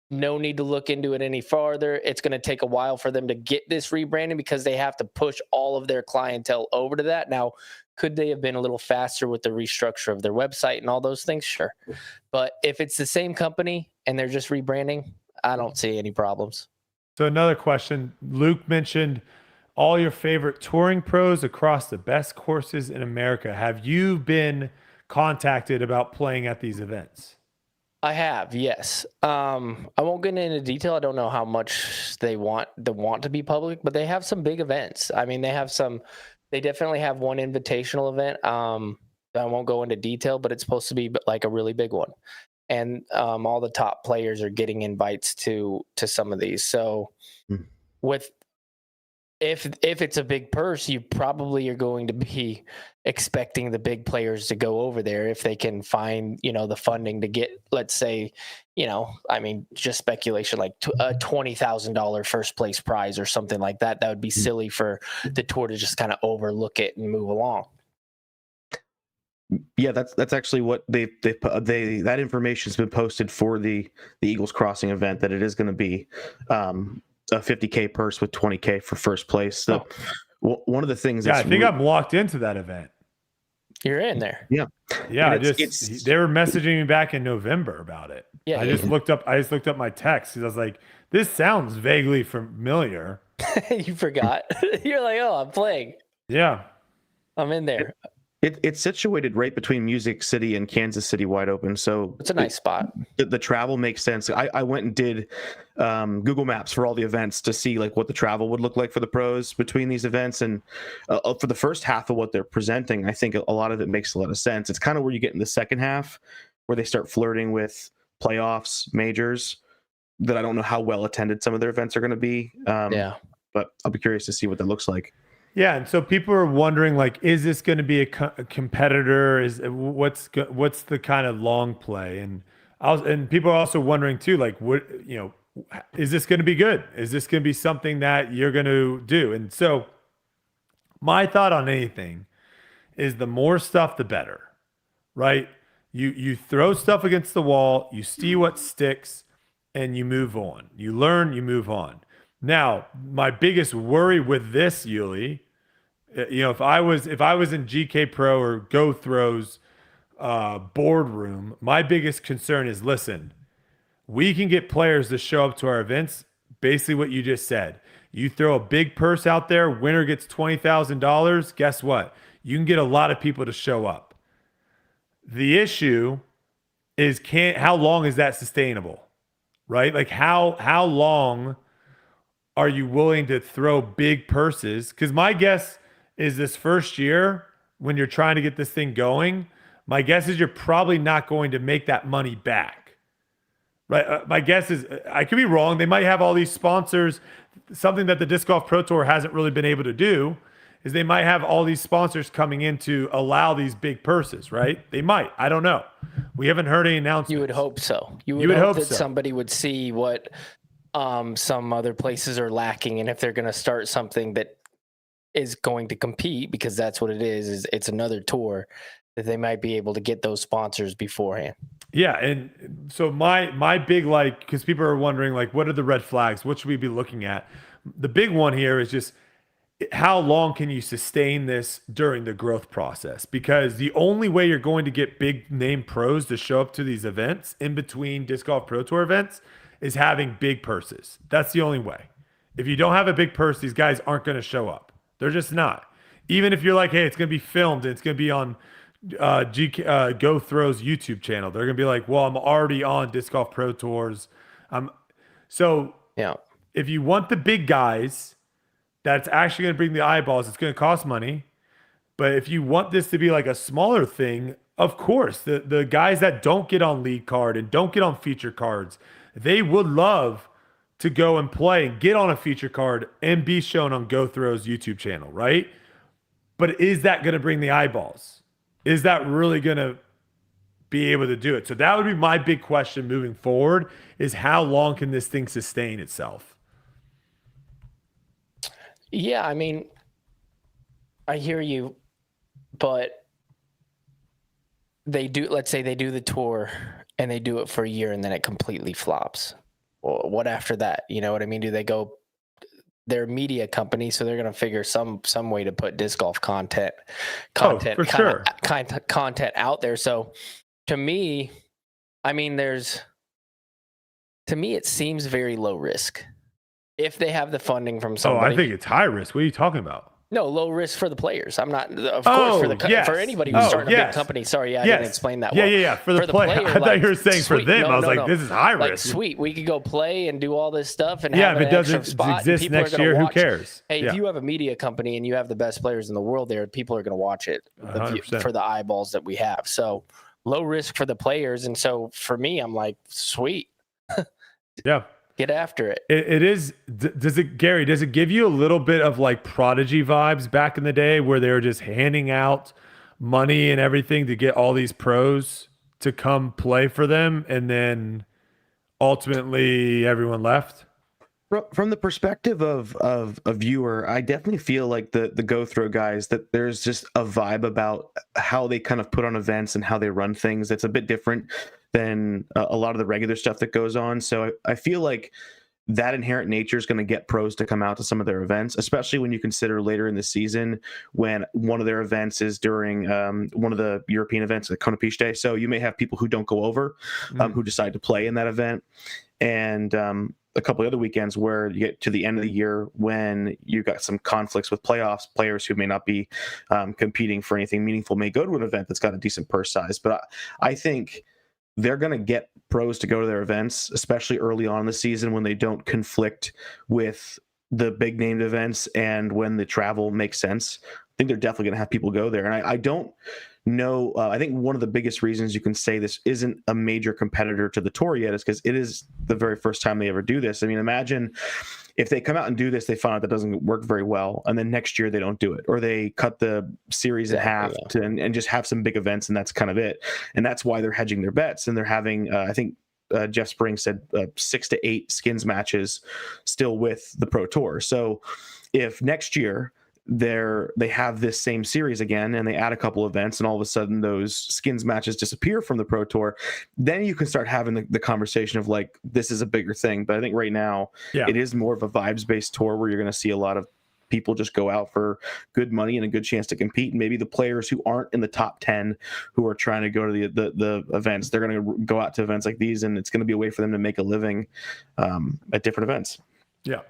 S2: No need to look into it any farther. It's going to take a while for them to get this rebranding because they have to push all of their clientele over to that. Now, could they have been a little faster with the restructure of their website and all those things? Sure. But if it's the same company and they're just rebranding, I don't see any problems.
S1: So another question, Luke mentioned all your favorite touring pros across the best courses in America. Have you been contacted about playing at these events?
S2: I have, yes. I won't get into detail. I don't know how much they want to be public, but they have some big events. I mean, they definitely have one invitational event. I won't go into detail, but it's supposed to be like a really big one. And all the top players are getting invites to some of these. So if it's a big purse, you probably are going to be expecting the big players to go over there if they can find, the funding to get, let's say, just speculation, like a $20,000 first place prize or something like that. That would be silly for the tour to just kind of overlook it and move along.
S5: Yeah, that's actually what that information has been posted for the Eagles Crossing event, that it is going to be a $50K purse with $20K for first place. So one of the things,
S1: I think I'm locked into that event.
S2: You're in there.
S5: Yeah.
S1: They were messaging me back in November about it.
S2: Yeah,
S1: I just looked up my text because I was like, this sounds vaguely familiar.
S2: You forgot. You're like, oh, I'm playing.
S1: Yeah,
S2: I'm in there.
S5: It's situated right between Music City and Kansas City wide open. So
S2: it's a nice spot.
S5: The travel makes sense. I went and did Google Maps for all the events to see like what the travel would look like for the pros between these events. And for the first half of what they're presenting, I think a lot of it makes a lot of sense. It's kind of where you get in the second half where they start flirting with playoffs, majors, that I don't know how well attended some of their events are going to be. But I'll be curious to see what that looks like.
S1: Yeah, and so people are wondering, like, is this going to be a competitor? What's the kind of long play? And people are also wondering too, like, is this going to be good? Is this going to be something that you're going to do? And so, my thought on anything is the more stuff, the better, right? You throw stuff against the wall, you see what sticks, and you move on. You learn, you move on. Now, my biggest worry with this, Yuli, if I was in GKPRO or GoThrow's boardroom, my biggest concern is, listen, we can get players to show up to our events, basically what you just said. You throw a big purse out there, winner gets $20,000. Guess what? You can get a lot of people to show up. The issue is how long is that sustainable, right? Like how long are you willing to throw big purses? Because my guess is this first year when you're trying to get this thing going, my guess is you're probably not going to make that money back, right? My guess is I could be wrong. They might have all these sponsors. Something that the Disc Golf Pro Tour hasn't really been able to do is they might have all these sponsors coming in to allow these big purses, right? They might. I don't know. We haven't heard any announcements.
S2: You would hope so. You would hope that somebody would see what some other places are lacking, and if they're going to start something that is going to compete, because that's what it is it's another tour, that they might be able to get those sponsors beforehand.
S1: Yeah, and so my big, like, because people are wondering, like, what are the red flags? What should we be looking at? The big one here is just how long can you sustain this during the growth process? Because the only way you're going to get big name pros to show up to these events in between Disc Golf Pro Tour events is having big purses. That's the only way. If you don't have a big purse, these guys aren't going to show up. They're just not. Even if you're like, hey, it's going to be filmed and it's going to be on Go Throw's YouTube channel, they're going to be like, well, I'm already on Disc Golf Pro Tours. So
S2: yeah,
S1: if you want the big guys, that's actually going to bring the eyeballs. It's going to cost money. But if you want this to be like a smaller thing, of course, the guys that don't get on lead card and don't get on feature cards, they would love to go and play and get on a feature card and be shown on Go Throw's YouTube channel, right? But is that going to bring the eyeballs? Is that really going to be able to do it? So that would be my big question moving forward, is how long can this thing sustain itself?
S2: Yeah, I mean, I hear you, but let's say they do the tour and they do it for a year and then it completely flops. Well, what after that? You know what I mean? Do they go, they're a media company, so they're going to figure some way to put disc golf content
S1: for sure.
S2: Content out there. So to me, I mean, to me, it seems very low risk. If they have the funding from somebody.
S1: I think it's high risk. What are you talking about?
S2: No, low risk for the players. I'm not, of course, for anybody who's starting a big company. Sorry, I didn't explain that well.
S1: Yeah. For the player. I thought you were saying for them. I was like, this is high risk.
S2: Like, sweet, we could go play and do all this stuff and
S1: if
S2: have
S1: it
S2: an
S1: doesn't
S2: extra spot.
S1: exist next year, who cares?
S2: Hey, if you have a media company and you have the best players in the world there, people are going to watch it for the eyeballs that we have. So low risk for the players. And so for me, I'm like, sweet.
S1: Yeah.
S2: Get after it.
S1: It is. Does it, Gary, does it give you a little bit of like Prodigy vibes back in the day where they were just handing out money and everything to get all these pros to come play for them, and then ultimately everyone left?
S5: From the perspective of a viewer, I definitely feel like the Go Throw guys, that there's just a vibe about how they kind of put on events and how they run things that's a bit different than a lot of the regular stuff that goes on. So I feel like that inherent nature is going to get pros to come out to some of their events, especially when you consider later in the season when one of their events is during one of the European events, the Konapish Day. So you may have people who don't go over, who decide to play in that event. And a couple of other weekends where you get to the end of the year when you've got some conflicts with playoffs, players who may not be competing for anything meaningful may go to an event that's got a decent purse size. But I think they're going to get pros to go to their events, especially early on in the season when they don't conflict with the big named events and when the travel makes sense. I think they're definitely going to have people go there. And I don't know. I think one of the biggest reasons you can say this isn't a major competitor to the tour yet is because it is the very first time they ever do this. I mean, imagine if they come out and do this, they find out that doesn't work very well, and then next year they don't do it, or they cut the series in half and just have some big events, and that's kind of it. And that's why they're hedging their bets, and they're having, I think Jeff Spring said 6 to 8 skins matches still with the Pro Tour. So if next year they have this same series again and they add a couple events and all of a sudden those skins matches disappear from the Pro Tour, then you can start having the conversation of like, this is a bigger thing. But I think right now it is more of a vibes based tour where you're going to see a lot of people just go out for good money and a good chance to compete. And maybe the players who aren't in the top 10 who are trying to go to the events, they're going to go out to events like these, and it's going to be a way for them to make a living at different events.
S1: Yeah.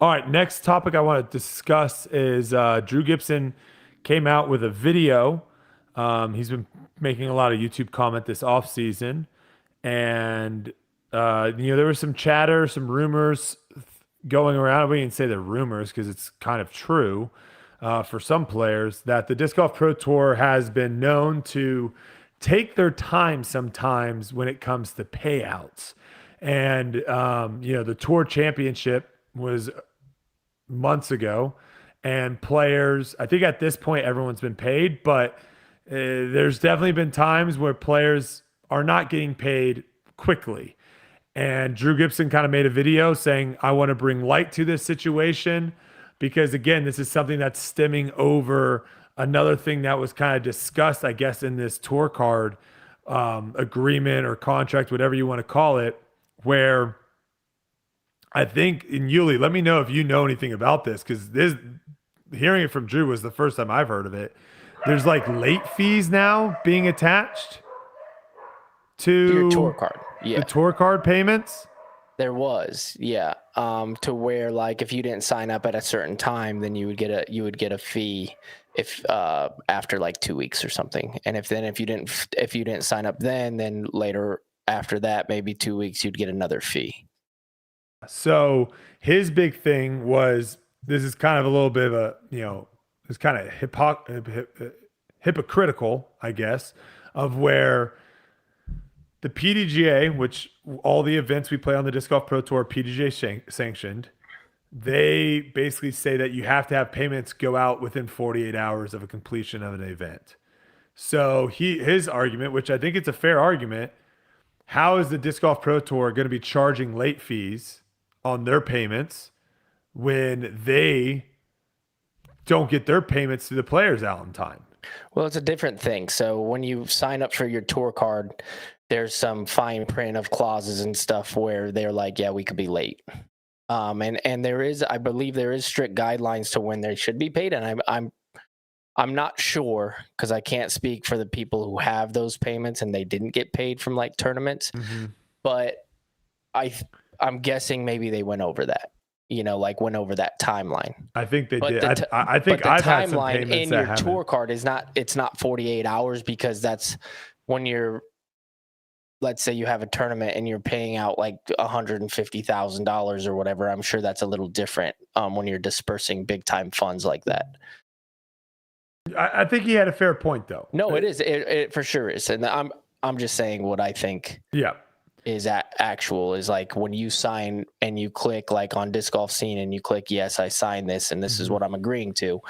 S1: All right, next topic I want to discuss is Drew Gibson came out with a video. He's been making a lot of YouTube comment this offseason. And, there was some chatter, some rumors going around. We didn't say they're rumors because it's kind of true for some players that the Disc Golf Pro Tour has been known to take their time sometimes when it comes to payouts. And, the Tour Championship was months ago, and players, I think at this point everyone's been paid, but there's definitely been times where players are not getting paid quickly. And Drew Gibson kind of made a video saying, I want to bring light to this situation because, again, this is something that's stemming over another thing that was kind of discussed, I guess, in this tour card agreement or contract, whatever you want to call it, where I think, and Yuli, let me know if you know anything about this, because hearing it from Drew was the first time I've heard of it. There's like late fees now being attached to
S2: Your tour card. Yeah.
S1: the tour card payments.
S2: There was, yeah. To where like if you didn't sign up at a certain time, then you would get a fee if after like 2 weeks or something. And if you didn't sign up then later after that, maybe 2 weeks, you'd get another fee.
S1: So his big thing was, this is kind of a little bit of a, it's kind of hypocritical, I guess, of where the PDGA, which all the events we play on the Disc Golf Pro Tour are PDGA sanctioned, they basically say that you have to have payments go out within 48 hours of a completion of an event. So his argument, which I think it's a fair argument, how is the Disc Golf Pro Tour going to be charging late fees on their payments when they don't get their payments to the players out in time?
S2: Well, it's a different thing. So when you sign up for your tour card, there's some fine print of clauses and stuff where they're like, yeah, we could be late. And there is, I believe there is strict guidelines to when they should be paid. And I'm not sure because I can't speak for the people who have those payments and they didn't get paid from like tournaments, but I'm guessing maybe they went over that, went over that timeline.
S1: I think they did.
S2: The
S1: I think I've had some
S2: timeline
S1: payments
S2: in
S1: that
S2: your
S1: haven't.
S2: tour card it's not 48 hours because that's when you're, let's say you have a tournament and you're paying out like $150,000 or whatever. I'm sure that's a little different when you're dispersing big time funds like that.
S1: I think he had a fair point, though.
S2: No, it is. It for sure is. And I'm just saying what I think.
S1: Yeah.
S2: Is actual is like when you sign and you click like on Disc Golf Scene and you click, yes, I signed this and this is what I'm agreeing to.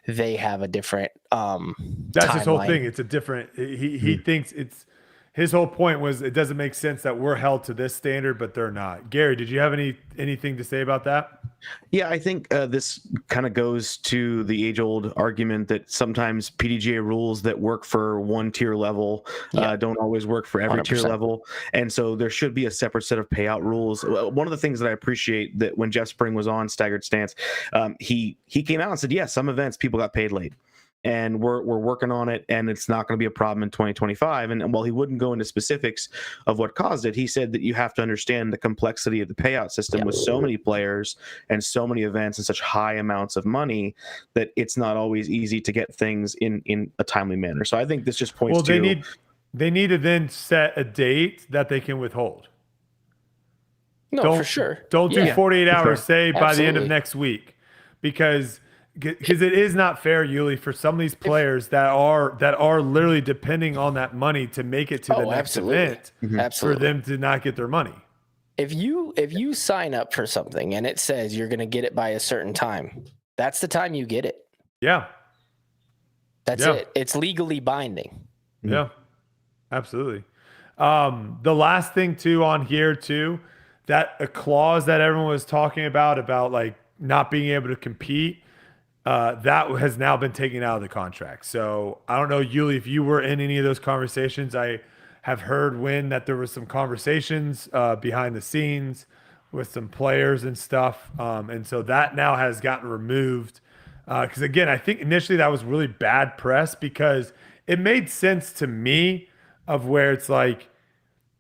S2: They have a different
S1: that's his whole thing. It's a different, he thinks his whole point was it doesn't make sense that we're held to this standard, but they're not. Gary, did you have anything to say about that?
S5: Yeah, I think this kind of goes to the age-old argument that sometimes PDGA rules that work for one tier level don't always work for every 100%. Tier level. And so there should be a separate set of payout rules. One of the things that I appreciate that when Jeff Spring was on Staggered Stance, he came out and said, yeah, some events people got paid late. And we're working on it, and it's not going to be a problem in 2025. And while he wouldn't go into specifics of what caused it, he said that you have to understand the complexity of the payout system with so many players and so many events and such high amounts of money that it's not always easy to get things in a timely manner. So I think this just points to
S1: they need to then set a date that they can withhold.
S2: No, for sure.
S1: Don't do 48 hours. Say by the end of
S2: Absolutely.
S1: next week, because it is not fair, Yuli, for some of these players that are literally depending on that money to make it to the next event, for them to not get their money.
S2: If you sign up for something and it says you're going to get it by a certain time, that's the time you get it.
S1: Yeah.
S2: That's it. It's legally binding.
S1: Yeah, absolutely. The last thing too on here too, that a clause that everyone was talking about like not being able to compete, that has now been taken out of the contract. So I don't know, Yuli, if you were in any of those conversations. I have heard that there was some conversations behind the scenes with some players and stuff. And so that now has gotten removed. Because again, I think initially that was really bad press because it made sense to me of where it's like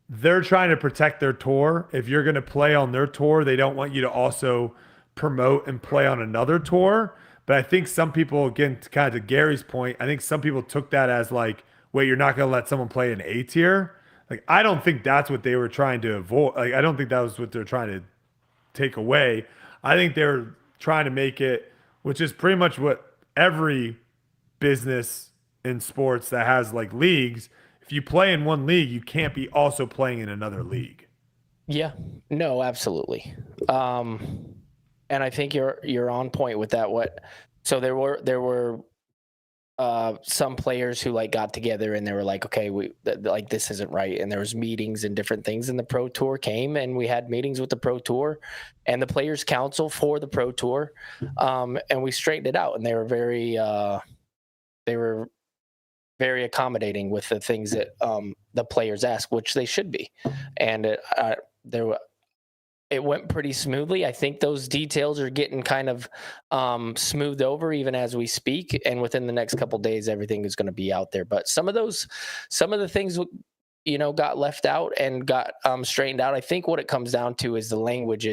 S1: they're trying to protect their tour. If you're going to play on their tour, they don't want you to also promote and play on another tour. But I think some people, again, kind of to Gary's point, I think some people took that as like, wait, you're not going to let someone play an A tier? Like, I don't think that's what they were trying to avoid. Like, I don't think that was what they're trying to take away. I think they're trying to make it, which is pretty much what every business in sports that has like leagues, if you play in one league, you can't be also playing in another league.
S2: Yeah, no, absolutely. And I think you're on point with that. So there were some players who like got together and they were like, okay, like this isn't right. And there was meetings and different things, and the Pro Tour came and we had meetings with the Pro Tour and the Players Council for the Pro Tour. And we straightened it out, and they were very accommodating with the things that the players ask, which they should be. And it went pretty smoothly. I think those details are getting kind of smoothed over even as we speak. And within the next couple of days, everything is going to be out there. But some of the things, got left out and got straightened out. I think what it comes down to is the language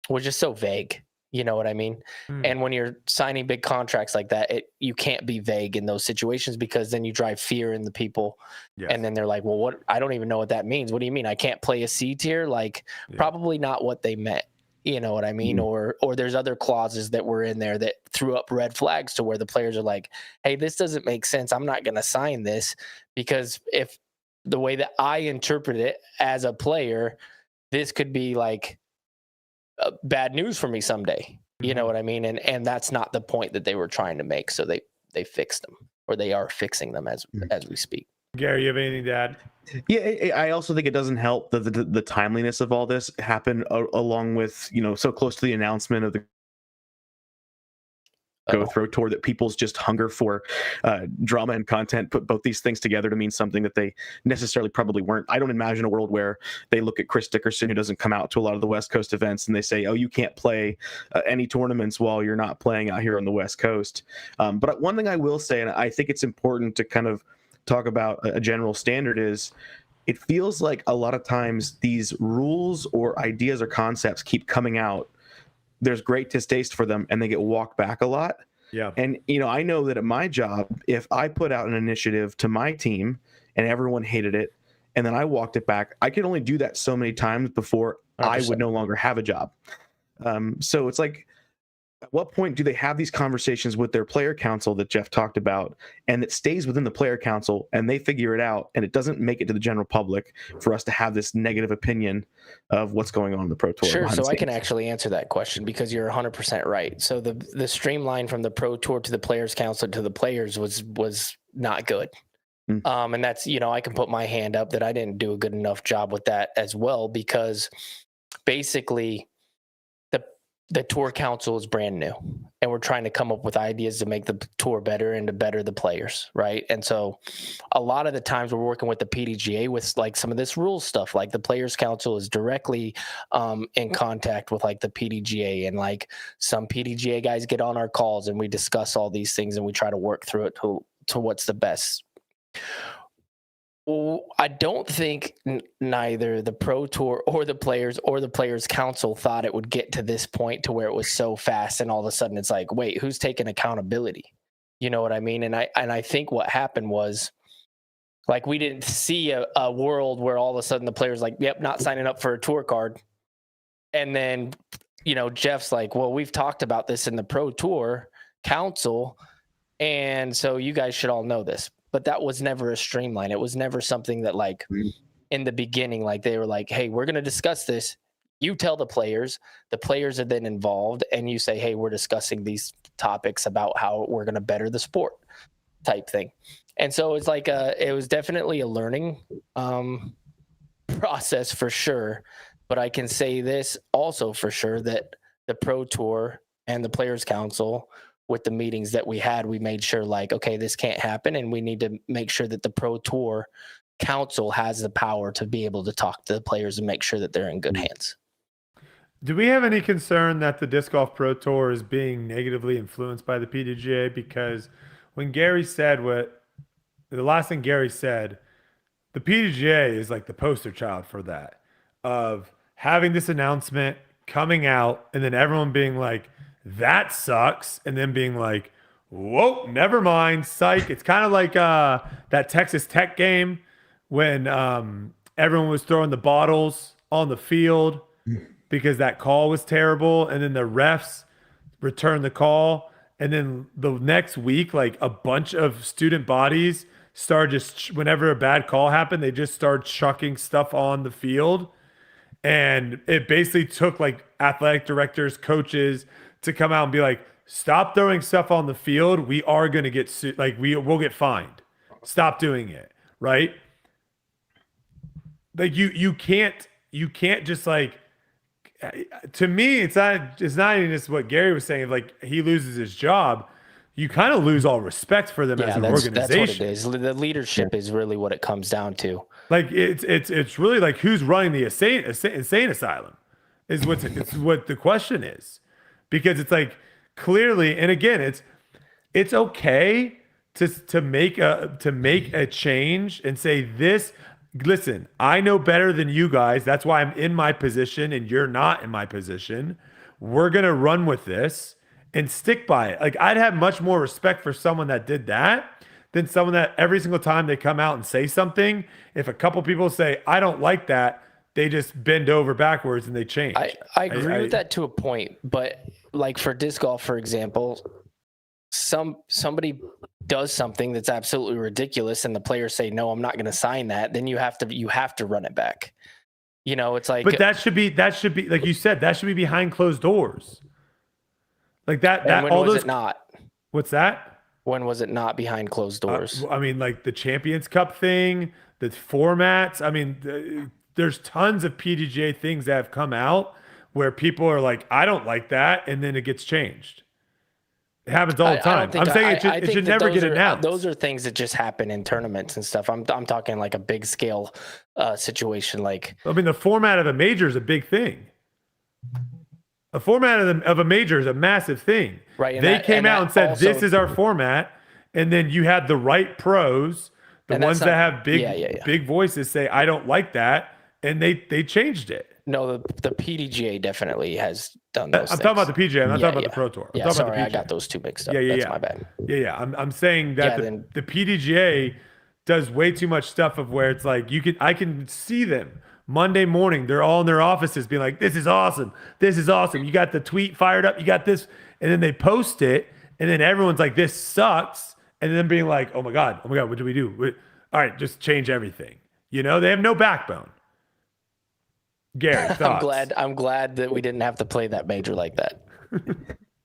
S2: was just so vague. You know what I mean? And when you're signing big contracts like that, you can't be vague in those situations, because then you drive fear in the people. Yes. And then they're like, well, what? I don't even know what that means. What do you mean? I can't play a C tier? Like, probably not what they meant. You know what I mean? Or there's other clauses that were in there that threw up red flags to where the players are like, hey, this doesn't make sense. I'm not going to sign this, because if the way that I interpret it as a player, this could be like bad news for me someday. You know what I mean? And that's not the point that they were trying to make. So they fixed them, or they are fixing them as we speak.
S1: Gary, you have anything to add?
S5: Yeah, I also think it doesn't help that the timeliness of all this happened along with, so close to the announcement of the Go-Throw Tour, that people's just hunger for drama and content put both these things together to mean something that they necessarily probably weren't. I don't imagine a world where they look at Chris Dickerson, who doesn't come out to a lot of the West Coast events, and they say, oh, you can't play any tournaments while you're not playing out here on the West Coast. But one thing I will say, and I think it's important to kind of talk about a general standard, is it feels like a lot of times these rules or ideas or concepts keep coming out. There's great distaste for them, and they get walked back a lot. Yeah. And, I know that at my job, if I put out an initiative to my team and everyone hated it, and then I walked it back, I could only do that so many times before 100%. I would no longer have a job. So it's like, at what point do they have these conversations with their player council that Jeff talked about, and it stays within the player council and they figure it out, and it doesn't make it to the general public for us to have this negative opinion of what's going on in the Pro Tour?
S2: Sure. So I can actually answer that question, because you're 100% right. So the streamline from the Pro Tour to the players council to the players was not good. And that's, I can put my hand up that I didn't do a good enough job with that as well, because basically the tour council is brand new, and we're trying to come up with ideas to make the tour better and to better the players. Right. And so a lot of the times we're working with the PDGA with like some of this rules stuff, like the players council is directly in contact with like the PDGA, and like some PDGA guys get on our calls and we discuss all these things and we try to work through it to what's the best. I don't think neither the Pro Tour or the Players Council thought it would get to this point to where it was so fast, and all of a sudden it's like, wait, who's taking accountability? You know what I mean? And I think what happened was, like, we didn't see a world where all of a sudden the players like, yep, not signing up for a tour card. And then, Jeff's like, well, we've talked about this in the Pro Tour Council, and so you guys should all know this. But that was never a streamline. It was never something that, like, in the beginning, like, they were like, hey, we're going to discuss this. You tell the players are then involved, and you say, hey, we're discussing these topics about how we're going to better the sport type thing. And so it's like it was definitely a learning process for sure. But I can say this also for sure, that the Pro Tour and the Players Council, with the meetings that we had, we made sure, like, okay, this can't happen, and we need to make sure that the Pro Tour Council has the power to be able to talk to the players and make sure that they're in good hands.
S1: Do we have any concern that the Disc Golf Pro Tour is being negatively influenced by the PDGA? Because when Gary said the last thing Gary said, the PDGA is like the poster child for that, of having this announcement, coming out and then everyone being like, that sucks, and then being like, whoa, never mind, psych. It's kind of like that Texas Tech game when everyone was throwing the bottles on the field because that call was terrible, and then the refs returned the call, and then the next week, like a bunch of student bodies started just whenever a bad call happened, they just started chucking stuff on the field, and it basically took like athletic directors, coaches to come out and be like, stop throwing stuff on the field. We are going to get sued. Like we'll get fined. Stop doing it. Right. Like you can't just like, to me, it's not even just what Gary was saying. If like he loses his job, you kind of lose all respect for them as an organization.
S2: That's what it is. The leadership is really what it comes down to.
S1: Like it's really like who's running the insane asylum is what the question is, because it's like clearly, and again, it's okay to make a change and say this. Listen, I know better than you guys. That's why I'm in my position and you're not in my position. We're gonna run with this and stick by it. Like I'd have much more respect for someone that did that than someone that every single time they come out and say something, if a couple people say, I don't like that, they just bend over backwards and they change.
S2: I agree with that to a point, but like for disc golf, for example, somebody does something that's absolutely ridiculous and the players say, no, I'm not going to sign that. Then you have to run it back. You know, it's like,
S1: but that should be, like you said, that should be behind closed doors. Like that,
S2: when
S1: all
S2: was
S1: those,
S2: it not?
S1: What's that?
S2: When was it not behind closed doors?
S1: I mean, like the Champions Cup thing, the formats. I mean, there's tons of PDGA things that have come out where people are like, I don't like that. And then it gets changed. It happens all the time. I'm saying it should never get announced.
S2: Those are things that just happen in tournaments and stuff. I'm talking like a big scale situation. Like,
S1: I mean, the format of a major is a big thing. A format of a major is a massive thing.
S2: Right.
S1: They came out and said, this is our format. And then you had the right pros, the ones that have big voices say, I don't like that. And they changed it.
S2: No, the PDGA definitely has done those
S1: I'm
S2: things.
S1: talking about the PGA. I'm not talking about the Pro Tour.
S2: Yeah, sorry, I got those two mixed up. That's my bad.
S1: Yeah. I'm saying that the PDGA does way too much stuff of where it's like I can see them Monday morning. They're all in their offices being like, this is awesome. This is awesome. You got the tweet fired up. You got this. And then they post it. And then everyone's like, this sucks. And then being like, oh my God, what do we do? All right, just change everything. You know, they have no backbone. Gary, thoughts?
S2: I'm glad that we didn't have to play that major like that.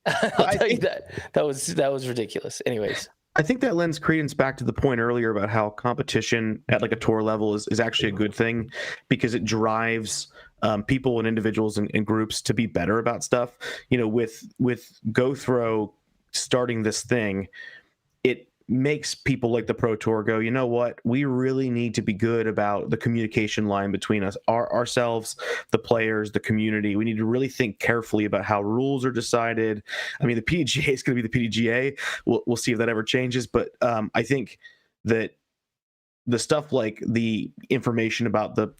S2: I'll tell you that was ridiculous. Anyways,
S5: I think that lends credence back to the point earlier about how competition at like a tour level is actually a good thing, because it drives people and individuals and groups to be better about stuff. You know, with GoThrow starting this thing, it makes people like the Pro Tour go, you know what, we really need to be good about the communication line between us, ourselves, the players, the community. We need to really think carefully about how rules are decided. I mean, the PDGA is going to be the PDGA. We'll see if that ever changes. But I think that the stuff like the information about the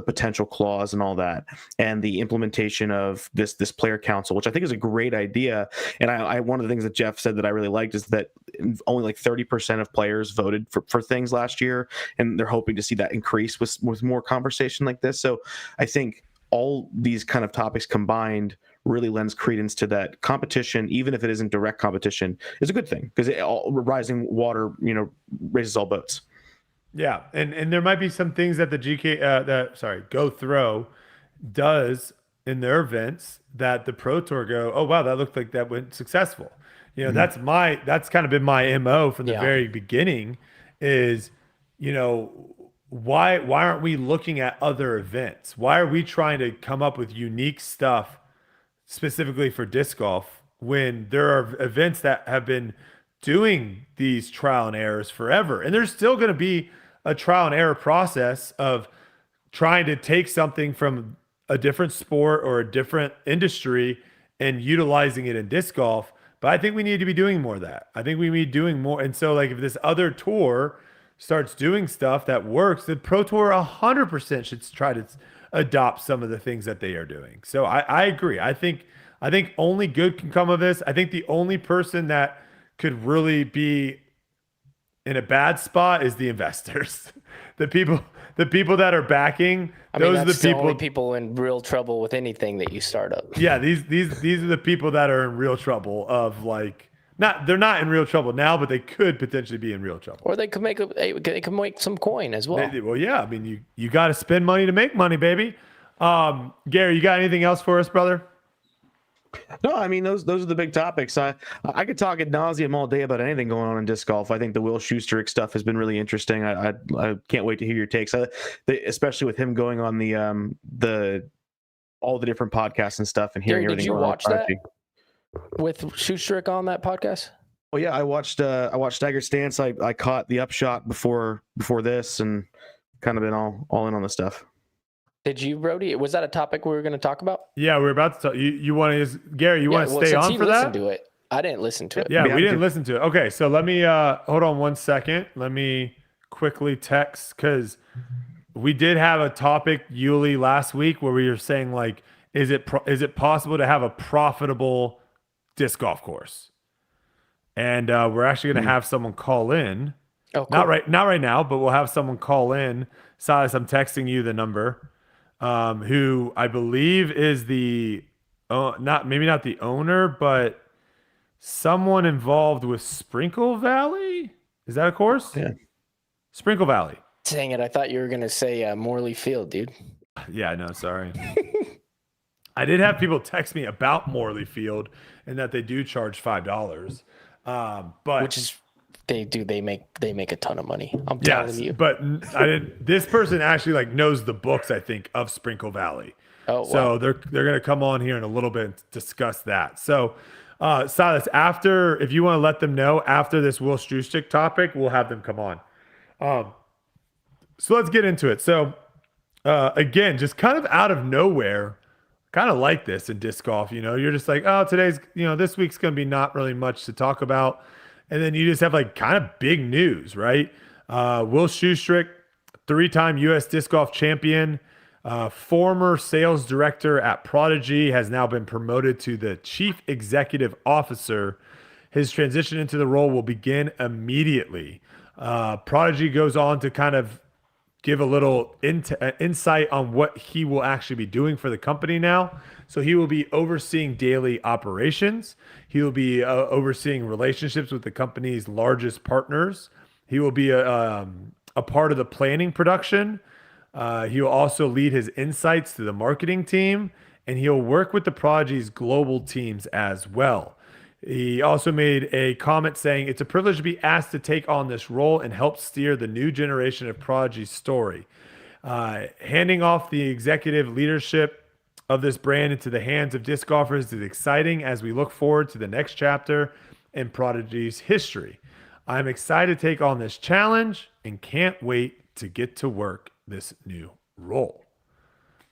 S5: potential clause and all that, and the implementation of this player council, which I think is a great idea. And I one of the things that Jeff said that I really liked is that only like 30% of players voted for things last year, and they're hoping to see that increase with more conversation like this. So I think all these kind of topics combined really lends credence to that competition, even if it isn't direct competition, is a good thing, because rising water, raises all boats.
S1: Yeah, and there might be some things that the GoThrow does in their events that the Pro Tour go, oh wow, that looked like that went successful. That's kind of been my MO from the very beginning is, why aren't we looking at other events? Why are we trying to come up with unique stuff specifically for disc golf when there are events that have been doing these trial and errors forever? And there's still going to be a trial and error process of trying to take something from a different sport or a different industry and utilizing it in disc golf. But I think we need to be doing more of that. I think we need doing more. And so like if this other tour starts doing stuff that works, the Pro Tour 100% should try to adopt some of the things that they are doing. So I agree. I think only good can come of this. I think the only person that could really be in a bad spot is the investors. the people that are backing,
S2: I mean,
S1: those are
S2: that's
S1: the
S2: the
S1: people
S2: only people in real trouble with anything that you start up.
S1: Yeah, these are the people that are in real trouble of like they're not in real trouble now, but they could potentially be in real trouble.
S2: Or they could make some coin as well.
S1: Well, yeah, I mean you got to spend money to make money, baby. Gary, you got anything else for us, brother?
S5: No, I mean those are the big topics. I could talk ad nauseum all day about anything going on in disc golf. I think the Will Schusterick stuff has been really interesting. I can't wait to hear your takes, especially with him going on the all the different podcasts and stuff and hearing
S2: Gary,
S5: everything.
S2: did you watch that with Schusterick on that podcast?
S5: Oh yeah, I watched Staggered Stance. I caught the upshot before this and kind of been all in on the stuff.
S2: Did you, Brody? Was that a topic we were going to talk about?
S1: Yeah, we're about to talk. You want to, Gary? You want to stay on for that?
S2: To it. I didn't listen to it.
S1: Yeah, we didn't listen to it. Okay, so let me hold on 1 second. Let me quickly text because we did have a topic, Yuli, last week where we were saying like, is it possible to have a profitable disc golf course? And we're actually going to have someone call in.
S2: Oh, cool.
S1: Not right now, but we'll have someone call in. Silas, I'm texting you the number. Who I believe is maybe not the owner, but someone involved with Sprinkle Valley. Is that a course?
S5: Yeah.
S1: Sprinkle Valley.
S2: Dang it. I thought you were going to say Morley Field, dude.
S1: Yeah, no, sorry. I did have people text me about Morley Field and that they do charge $5. But
S2: which is they make a ton of money. I'm telling you.
S1: But this person actually like knows the books, I think, of Sprinkle Valley.
S2: Oh,
S1: so
S2: wow.
S1: they're going to come on here in a little bit and discuss that. So Silas, if you want to let them know after this Will Schusterick topic, we'll have them come on. So let's get into it. So again, just kind of out of nowhere, kind of like this in disc golf, you're just like, oh, this week's going to be not really much to talk about. And then you just have like kind of big news, right? Will Schusterick, 3-time U.S. disc golf champion, former sales director at Prodigy, has now been promoted to the chief executive officer. His transition into the role will begin immediately. Prodigy goes on to kind of give a little insight on what he will actually be doing for the company now. So he will be overseeing daily operations. He will be overseeing relationships with the company's largest partners. He will be a part of the planning production. He will also lead his insights to the marketing team, and he'll work with the Prodigy's global teams as well. He also made a comment saying, "It's a privilege to be asked to take on this role and help steer the new generation of Prodigy's story. Handing off the executive leadership of this brand into the hands of disc golfers is exciting as we look forward to the next chapter in Prodigy's history. I'm excited to take on this challenge and can't wait to get to work this new role."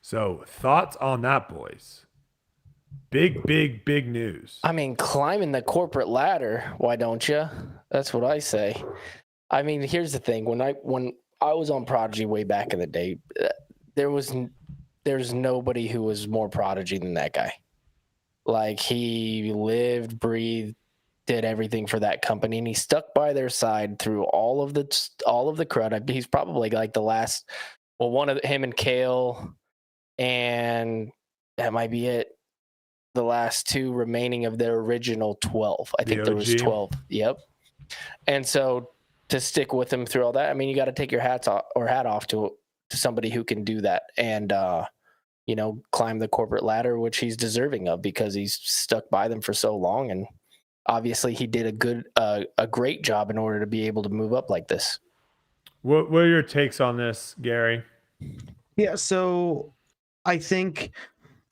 S1: So thoughts on that, boys? Big news.
S2: I mean, climbing the corporate ladder, why don't you? That's what I say. I mean, here's the thing. When I was on Prodigy way back in the day, there's nobody who was more Prodigy than that guy. Like, he lived, breathed, did everything for that company, and he stuck by their side through all of the crud. He's probably like the last, one of him and Kale, and that might be it. The last two remaining of their original 12. I think there was 12. Yep. And so to stick with him through all that, I mean, you got to take your hat off to somebody who can do that and, climb the corporate ladder, which he's deserving of because he's stuck by them for so long. And obviously he did a great job in order to be able to move up like this.
S1: What are your takes on this, Gary?
S5: Yeah, so I think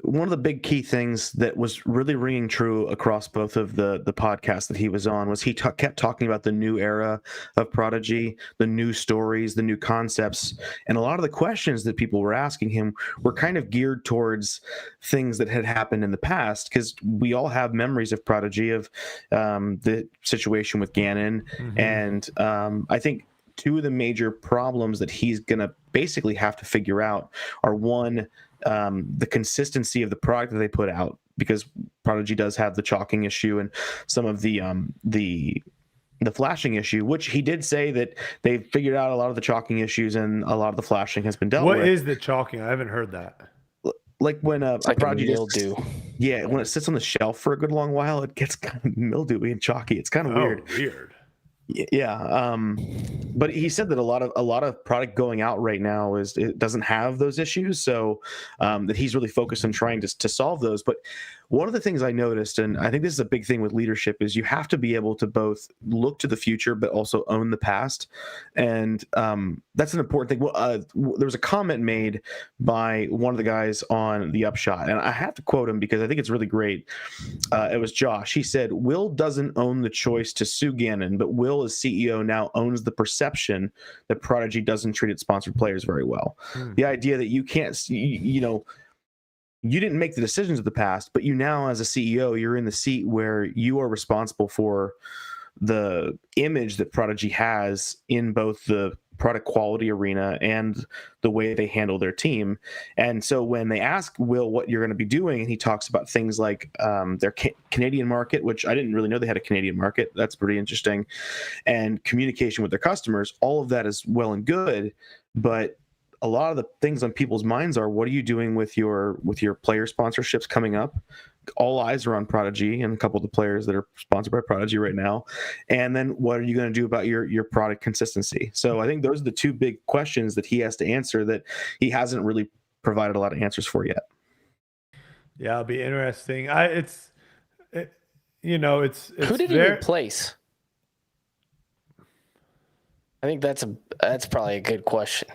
S5: one of the big key things that was really ringing true across both of the podcasts that he was on was he kept talking about the new era of Prodigy, the new stories, the new concepts, and a lot of the questions that people were asking him were kind of geared towards things that had happened in the past, because we all have memories of Prodigy, of the situation with Gannon, and I think two of the major problems that he's going to basically have to figure out are one, the consistency of the product that they put out, because Prodigy does have the chalking issue and some of the flashing issue, which he did say that they've figured out a lot of the chalking issues and a lot of the flashing has been dealt with.
S1: What is the chalking? I haven't heard that.
S5: Like when
S2: It's like a
S5: Prodigy
S2: mildew.
S5: yeah, when it sits on the shelf for a good long while, it gets kind of mildewy and chalky. It's kind of weird.
S1: Weird.
S5: Yeah, but he said that a lot of product going out right now it doesn't have those issues, so that he's really focused on trying to solve those. But one of the things I noticed, and I think this is a big thing with leadership, is you have to be able to both look to the future but also own the past, and that's an important thing. Well, there was a comment made by one of the guys on the Upshot, and I have to quote him because I think it's really great. It was Josh. He said, "Will doesn't own the choice to sue Gannon, but Will, as CEO, now owns the perception that Prodigy doesn't treat its sponsored players very well." The idea that you can't, you didn't make the decisions of the past, but you now, as a CEO, you're in the seat where you are responsible for the image that Prodigy has in both the product quality arena and the way they handle their team. And so when they ask Will what you're going to be doing, and he talks about things like their Canadian market, which I didn't really know they had a Canadian market. That's pretty interesting. And communication with their customers, all of that is well and good, but a lot of the things on people's minds are, what are you doing with your player sponsorships coming up? All eyes are on Prodigy and a couple of the players that are sponsored by Prodigy right now. And then what are you going to do about your product consistency? So I think those are the two big questions that he has to answer that he hasn't really provided a lot of answers for yet.
S1: Yeah, it'll be interesting. It's
S2: Who did he replace? I think that's probably a good question.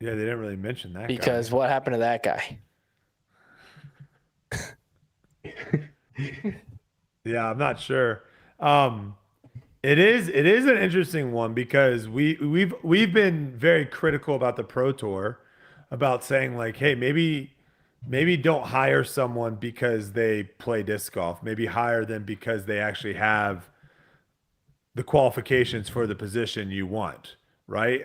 S1: Yeah, they didn't really mention that
S2: because
S1: guy.
S2: What happened to that guy?
S1: Yeah, I'm not sure. It is an interesting one because we've been very critical about the Pro Tour, about saying like, hey, maybe don't hire someone because they play disc golf. Maybe hire them because they actually have the qualifications for the position you want, right?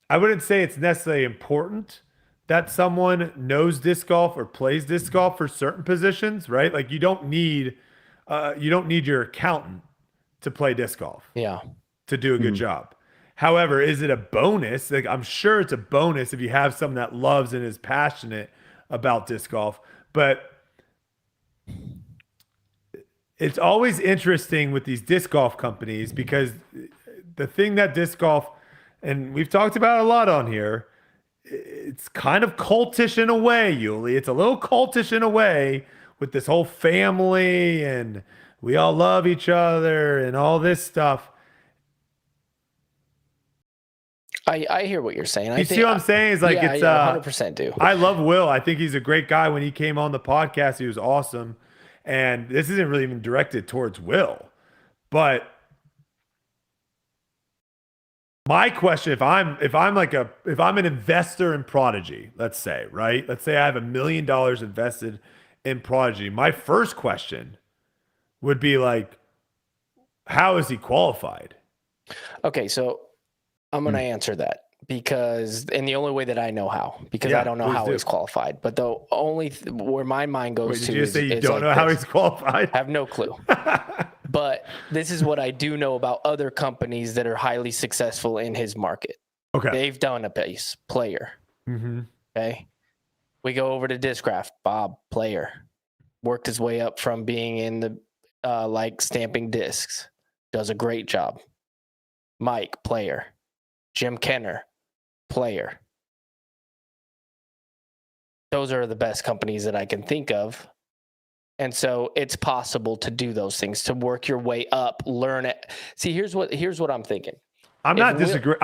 S1: I wouldn't say it's necessarily important that someone knows disc golf or plays disc golf for certain positions, right? Like you don't need your accountant to play disc golf.
S2: Yeah.
S1: To do a good job. However, is it a bonus? Like I'm sure it's a bonus if you have someone that loves and is passionate about disc golf, but it's always interesting with these disc golf companies because the thing that disc golf, and we've talked about a lot on here, it's kind of cultish in a way, Yuli. It's a little cultish in a way with this whole family and we all love each other and all this stuff.
S2: I hear what you're saying.
S1: You see what I'm saying? It's like, it's
S2: 100% do.
S1: I love Will. I think he's a great guy. When he came on the podcast, he was awesome. And this isn't really even directed towards Will, but my question, if I'm an investor in Prodigy, let's say, right? Let's say I have $1 million invested in Prodigy. My first question would be like, how is he qualified?
S2: Okay, so I'm going to answer that and the only way that I know how, because I don't know how he's qualified, but the only where my mind goes
S1: to is you don't know how he's qualified?
S2: I have no clue. But this is what I do know about other companies that are highly successful in his market.
S1: Okay.
S2: They've done a base player.
S1: Mm-hmm.
S2: Okay. We go over to Discraft. Bob, player. Worked his way up from being in the stamping discs. Does a great job. Mike, player. Jim Kenner, player. Those are the best companies that I can think of. And so it's possible to do those things, to work your way up, learn it. See, here's what I'm thinking. I'm not disagreeing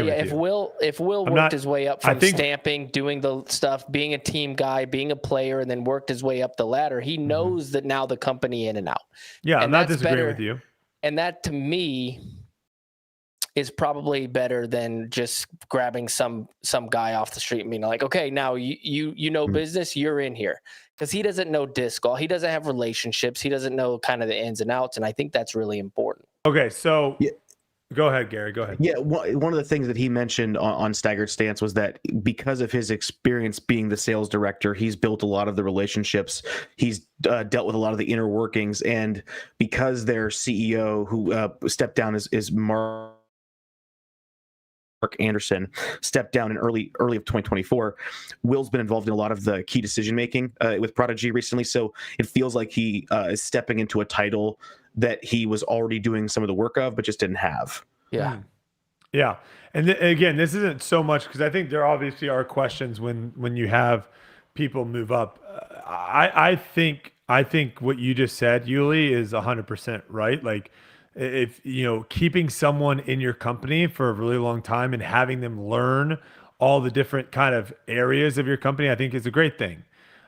S2: with you. If Will worked his way up from stamping, doing the stuff, being a team guy, being a player, and then worked his way up the ladder, he knows that now the company in and out.
S1: Yeah, I'm not disagreeing with you.
S2: And that to me is probably better than just grabbing some guy off the street and being like, okay, now you know business, you're in here. Because he doesn't know disc golf. He doesn't have relationships. He doesn't know kind of the ins and outs. And I think that's really important.
S1: Okay, so Go ahead, Gary. Go ahead.
S5: Yeah, one of the things that he mentioned on Staggered Stance was that because of his experience being the sales director, he's built a lot of the relationships. He's dealt with a lot of the inner workings, and because their CEO, who stepped down, is Mark Anderson, stepped down in early of 2024. Will's been involved in a lot of the key decision making with Prodigy recently, so it feels like he is stepping into a title that he was already doing some of the work of, but just didn't have.
S2: Yeah.
S1: Yeah. And again, this isn't so much because I think there obviously are questions when you have people move up. I think what you just said, Yuli, is 100% right. Like, if keeping someone in your company for a really long time and having them learn all the different kind of areas of your company, I think is a great thing.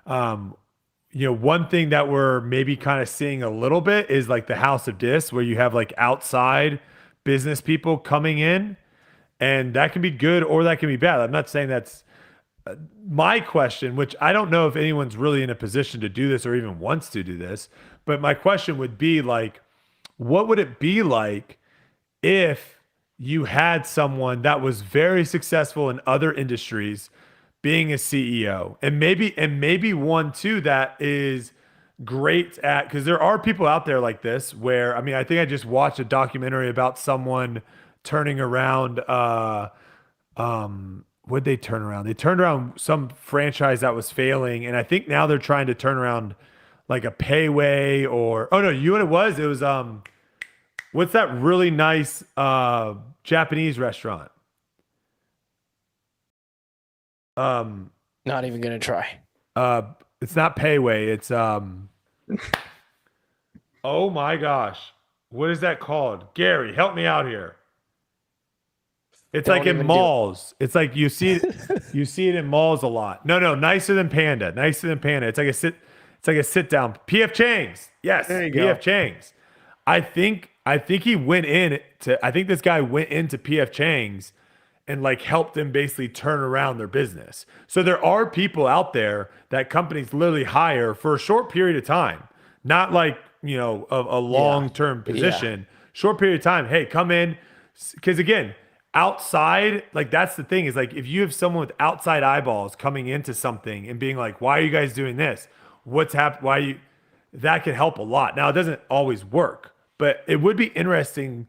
S1: One thing that we're maybe kind of seeing a little bit is like the House of Dis, where you have like outside business people coming in, and that can be good or that can be bad. I'm not saying that's my question, which I don't know if anyone's really in a position to do this or even wants to do this, but my question would be like, what would it be like if you had someone that was very successful in other industries being a CEO, and maybe one too that is great at, because there are people out there like this where, I mean, I think I just watched a documentary about someone turning around what'd they turn around? They turned around some franchise that was failing, and I think now they're trying to turn around like a Payway, or oh no, you know what it was? What's that really nice Japanese restaurant?
S2: Not even gonna try.
S1: It's not Payway. It's oh my gosh, what is that called? Gary, help me out here. It's
S2: Don't
S1: like in
S2: even
S1: malls. It's like you see it in malls a lot. No, nicer than Panda. Nicer than Panda. It's like a sit down. PF Chang's. Yes,
S5: there you
S1: PF
S5: go.
S1: Chang's. I think he went in to. I think this guy went into PF Chang's and like helped them basically turn around their business. So there are people out there that companies literally hire for a short period of time, not like a long-term position. Short period of time. Hey, come in, because again, outside, like that's the thing, is like if you have someone with outside eyeballs coming into something and being like, why are you guys doing this? What's happened? That can help a lot. Now it doesn't always work, but it would be interesting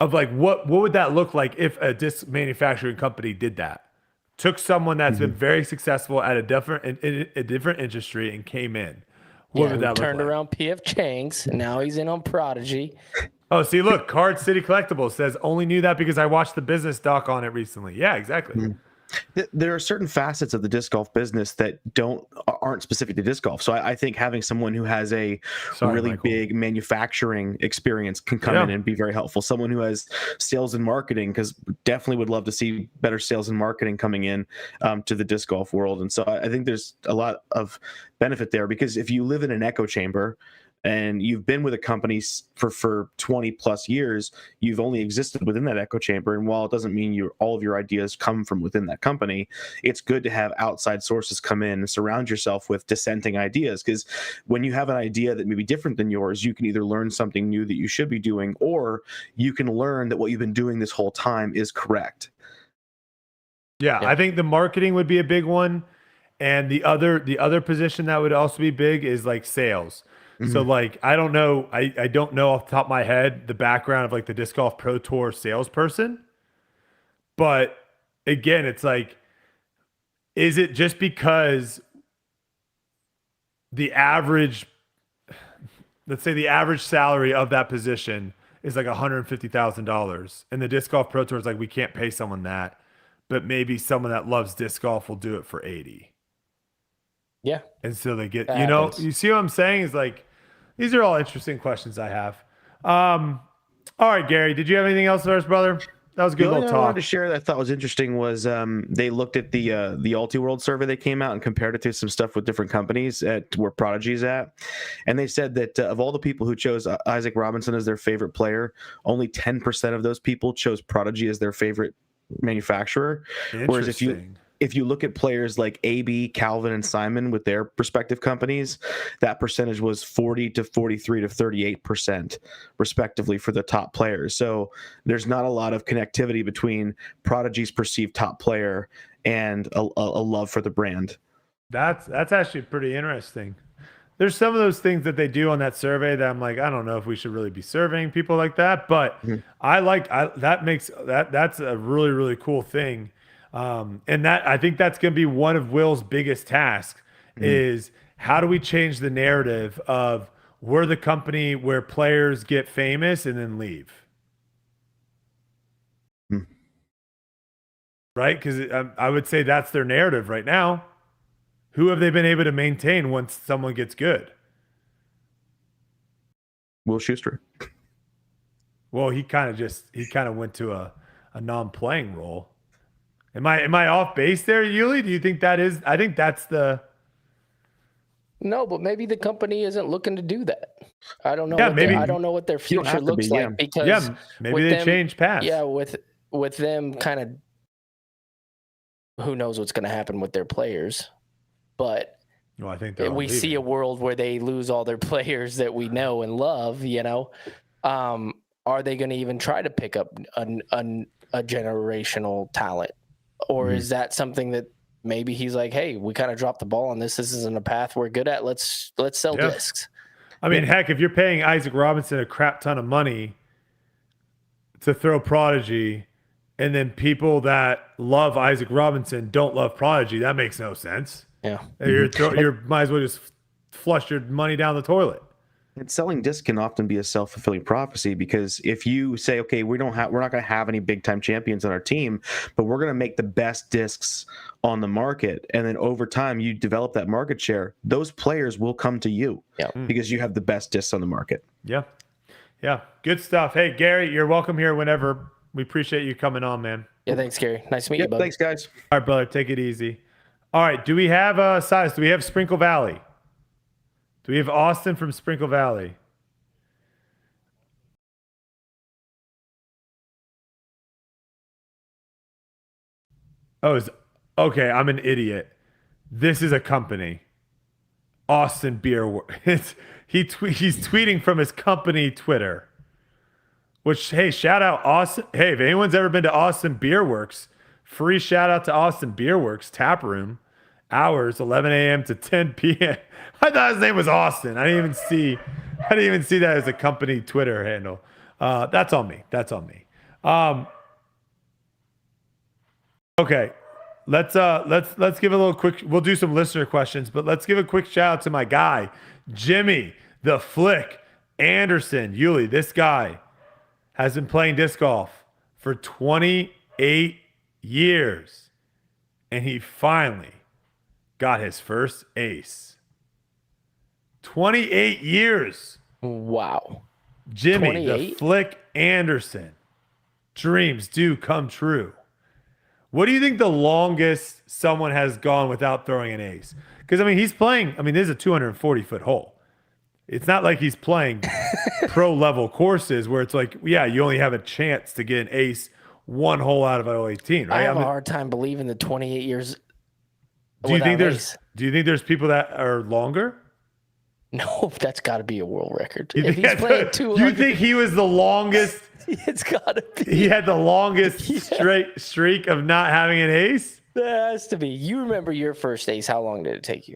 S1: of like what would that look like if a disc manufacturing company did that? Took someone that's been very successful at a different industry and came in. What would that look
S2: turned
S1: like?
S2: around PF Chang's, and now he's in on Prodigy.
S1: Oh, see, look, Card City Collectibles says only knew that because I watched the business doc on it recently. Yeah, exactly.
S5: There are certain facets of the disc golf business that aren't specific to disc golf. So I think having someone who has a really
S1: Michael.
S5: big manufacturing experience can come in and be very helpful. Someone who has sales and marketing, because definitely would love to see better sales and marketing coming in to the disc golf world. And so I think there's a lot of benefit there, because if you live in an echo chamber and you've been with a company for 20 plus years, you've only existed within that echo chamber. And while it doesn't mean all of your ideas come from within that company, it's good to have outside sources come in and surround yourself with dissenting ideas. Because when you have an idea that may be different than yours, you can either learn something new that you should be doing, or you can learn that what you've been doing this whole time is correct.
S1: Yeah, I think the marketing would be a big one. And the other position that would also be big is like sales. So like, I don't know off the top of my head the background of like the Disc Golf Pro Tour salesperson, but again, it's like, is it just because let's say the average salary of that position is like $150,000, and the Disc Golf Pro Tour is like, we can't pay someone that, but maybe someone that loves disc golf will do it for 80.
S2: Yeah.
S1: And so they get,
S2: That
S1: you know,
S2: happens.
S1: you see what I'm saying? Is like, these are all interesting questions I have. All right, Gary, did you have anything else for us, brother? That was a good
S5: The only
S1: little
S5: thing I wanted
S1: talk.
S5: to share that I thought was interesting was they looked at the Ulti-World survey that came out and compared it to some stuff with different companies at where Prodigy's at. And they said that of all the people who chose Isaac Robinson as their favorite player, only 10% of those people chose Prodigy as their favorite manufacturer. Whereas if you
S1: Interesting.
S5: if you look at players like AB, Calvin, and Simon with their respective companies, that percentage was 40 to 43 to 38%, respectively, for the top players. So there's not a lot of connectivity between Prodigy's perceived top player and a love for the brand.
S1: That's actually pretty interesting. There's some of those things that they do on that survey that I'm like, I don't know if we should really be surveying people like that, but that's a really, really cool thing. And that I think that's going to be one of Will's biggest tasks is how do we change the narrative of we're the company where players get famous and then leave. Right? Because I would say that's their narrative right now. Who have they been able to maintain once someone gets good?
S5: Will Schuster.
S1: Well, he kind of went to a non-playing role. Am I off base there, Yuli? Do you think that is? I think that's the.
S2: No, but maybe the company isn't looking to do that. I don't know.
S1: Yeah, maybe.
S2: I don't know what their future looks like because
S1: maybe they change paths.
S2: Yeah, with them kind of, who knows what's going to happen with their players. But
S1: I think
S2: we see a world where they lose all their players that we know and love, are they going to even try to pick up a generational talent? Or is that something that maybe he's like, hey, we kind of dropped the ball on this. This isn't a path we're good at. Let's sell discs.
S1: I mean, heck, if you're paying Isaac Robinson a crap ton of money to throw Prodigy, and then people that love Isaac Robinson don't love Prodigy, that makes no sense.
S2: Yeah,
S1: you might as well just flush your money down the toilet.
S5: And selling discs can often be a self-fulfilling prophecy because if you say, okay, we're not going to have any big-time champions on our team, but we're going to make the best discs on the market, and then over time you develop that market share, those players will come to you because you have the best discs on the market.
S1: Yeah, good stuff. Hey, Gary, you're welcome here whenever. We appreciate you coming on, man.
S2: Yeah, thanks, Gary. Nice to meet you, bud.
S5: Thanks, guys.
S1: All right, brother, take it easy. All right, do we have Silas? Do we have Sprinkle Valley? Do we have Austin from Sprinkle Valley? Okay. I'm an idiot. This is a company. Austin Beer. He's tweeting from his company Twitter. Which, hey, shout out Austin. Hey, if anyone's ever been to Austin Beer Works, free shout out to Austin Beer Works Tap Room. Hours 11 a.m. to 10 p.m. I thought his name was Austin. I didn't even see that as a company Twitter handle. That's on me. Okay, let's give a little quick. We'll do some listener questions, but let's give a quick shout out to my guy Jimmy TheFlick Anderson. Yuli, this guy has been playing disc golf for 28 years, and he finally got his first ace. 28 years.
S2: Wow.
S1: Jimmy
S2: 28?
S1: TheFlick Anderson. Dreams do come true. What do you think the longest someone has gone without throwing an ace? Because, he's playing, this is a 240-foot hole. It's not like he's playing pro-level courses where it's like, yeah, you only have a chance to get an ace one hole out of 18, right?
S2: I have a hard time believing the 28 years.
S1: Do you think there's people that are longer?
S2: No, that's got to be a world record. If he's playing 200,
S1: you think he was the longest?
S2: It's got to be.
S1: He had the longest straight streak of not having an ace?
S2: That has to be. You remember your first ace? How long did it take you?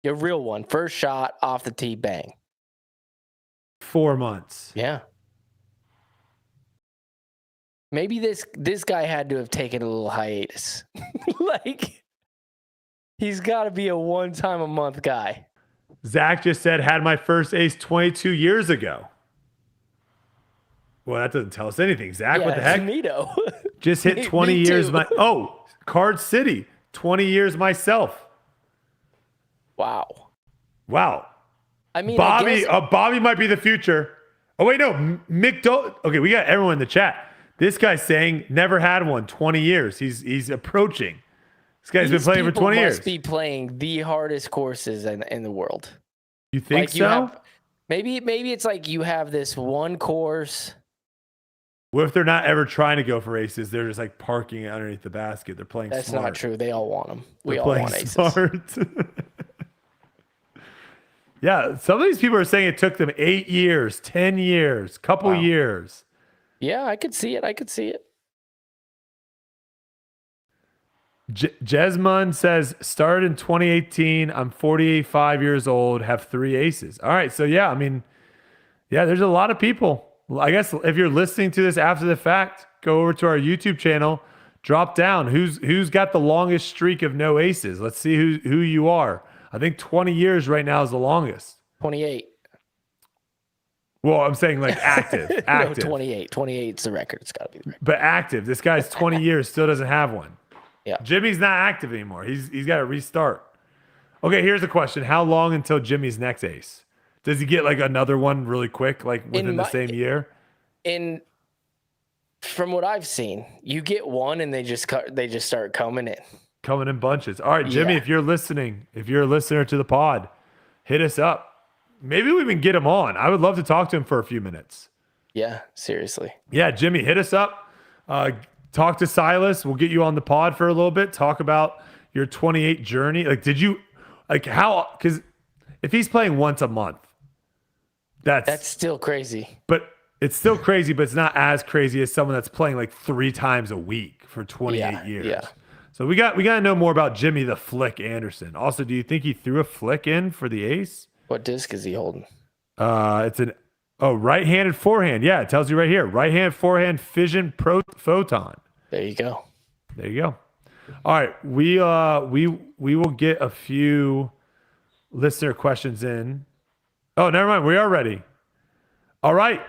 S2: Your real one, first shot off the tee, bang.
S1: 4 months.
S2: Yeah. Maybe this guy had to have taken a little hiatus. He's got to be a one-time-a-month guy.
S1: Zach just said, had my first ace 22 years ago. Well, that doesn't tell us anything. Zach, what the heck?
S2: Neato.
S1: Just hit 20 years. Card City, 20 years myself.
S2: Wow.
S1: Bobby might be the future. Oh, wait, no. Mick Okay, we got everyone in the chat. This guy's saying never had one, 20 years. He's approaching. This guy's been playing for 20 years.
S2: Must be playing the hardest courses in the world.
S1: You think so?
S2: Maybe it's like you have this one course
S1: What if they're not ever trying to go for aces? They're just like parking it underneath the basket. They're playing
S2: That's
S1: smart.
S2: not true. They all want them. We
S1: They're
S2: all
S1: playing
S2: want aces.
S1: smart. Yeah, some of these people are saying it took them 8 years, 10 years, couple years.
S2: Yeah, I could see it. I could see it.
S1: Jesmund says, started in 2018. I'm 45 years old, have 3 aces. All right, so yeah, I mean, yeah, there's a lot of people. I guess if you're listening to this after the fact, go over to our YouTube channel, drop down. Who's got the longest streak of no aces? Let's see who you are. I think 20 years right now is the longest.
S2: 28.
S1: Well, I'm saying like active.
S2: No, 28. 28's the record. It's got to be the record.
S1: But active. This guy's 20 years, still doesn't have one.
S2: Yeah.
S1: Jimmy's not active anymore. He's got to restart. Okay, here's a question. How long until Jimmy's next ace? Does he get like another one really quick, like within the same year?
S2: From what I've seen, you get one and they just start coming in.
S1: Coming in bunches. All right, Jimmy, if you're listening, if you're a listener to the pod, hit us up. Maybe we can get him on. I would love to talk to him for a few minutes.
S2: Yeah, seriously.
S1: Yeah, Jimmy, hit us up. Talk to Silas. We'll get you on the pod for a little bit. Talk about your 28 journey. Like, did you, like, how, because if he's playing once a month, that's
S2: still crazy.
S1: But it's still crazy, but it's not as crazy as someone that's playing like 3 times a week for 28 years. Yeah. So we got to know more about Jimmy TheFlick Anderson. Also, do you think he threw a flick in for the ace?
S2: What disc is he holding?
S1: It's an right-handed forehand. Yeah, it tells you right here. Right-hand forehand fission photon.
S2: There you go.
S1: There you go. All right, we will get a few listener questions in. Oh, never mind. We are ready. All right,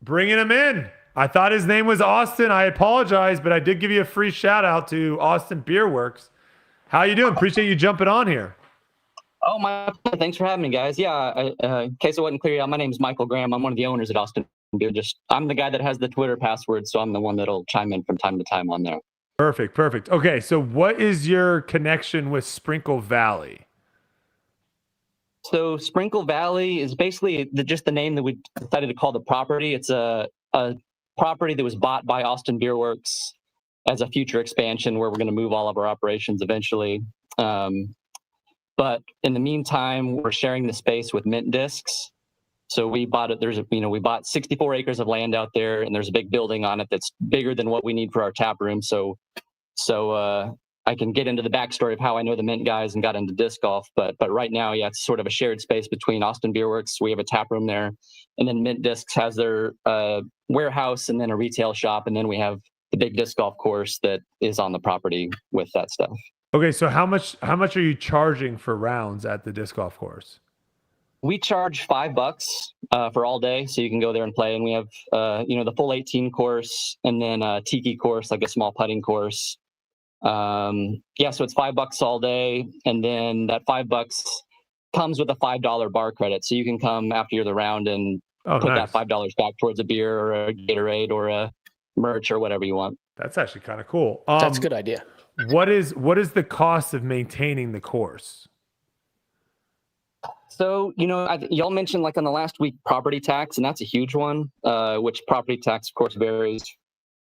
S1: bringing him in. I thought his name was Austin. I apologize, but I did give you a free shout out to Austin Beer Works. How you doing? Appreciate you jumping on here.
S6: Oh, my! Thanks for having me, guys. Yeah, in case it wasn't clear, my name is Michael Graham. I'm one of the owners at Austin Beer. I'm the guy that has the Twitter password, so I'm the one that'll chime in from time to time on there.
S1: Perfect. Okay, so what is your connection with Sprinkle Valley?
S6: So Sprinkle Valley is basically just the name that we decided to call the property. It's a property that was bought by Austin Beer Works as a future expansion where we're going to move all of our operations eventually. But in the meantime, we're sharing the space with Mint Discs. So we bought it. We bought 64 acres of land out there, and there's a big building on it that's bigger than what we need for our tap room. So I can get into the backstory of how I know the Mint guys and got into disc golf. But right now, yeah, it's sort of a shared space between Austin Beer Works. We have a tap room there, and then Mint Discs has their warehouse and then a retail shop, and then we have the big disc golf course that is on the property with that stuff.
S1: Okay, so how much are you charging for rounds at the disc golf course?
S6: We charge $5 for all day, so you can go there and play. And we have the full 18 course, and then a tiki course, like a small putting course. So it's $5 all day, and then that $5 comes with a $5 bar credit, so you can come after you're the round and put that $5 back towards a beer or a Gatorade or a merch or whatever you want.
S1: That's actually kind of cool.
S2: That's a good idea.
S1: What is the cost of maintaining the course?
S6: So, y'all mentioned like on the last week property tax, and that's a huge one, which property tax, of course, varies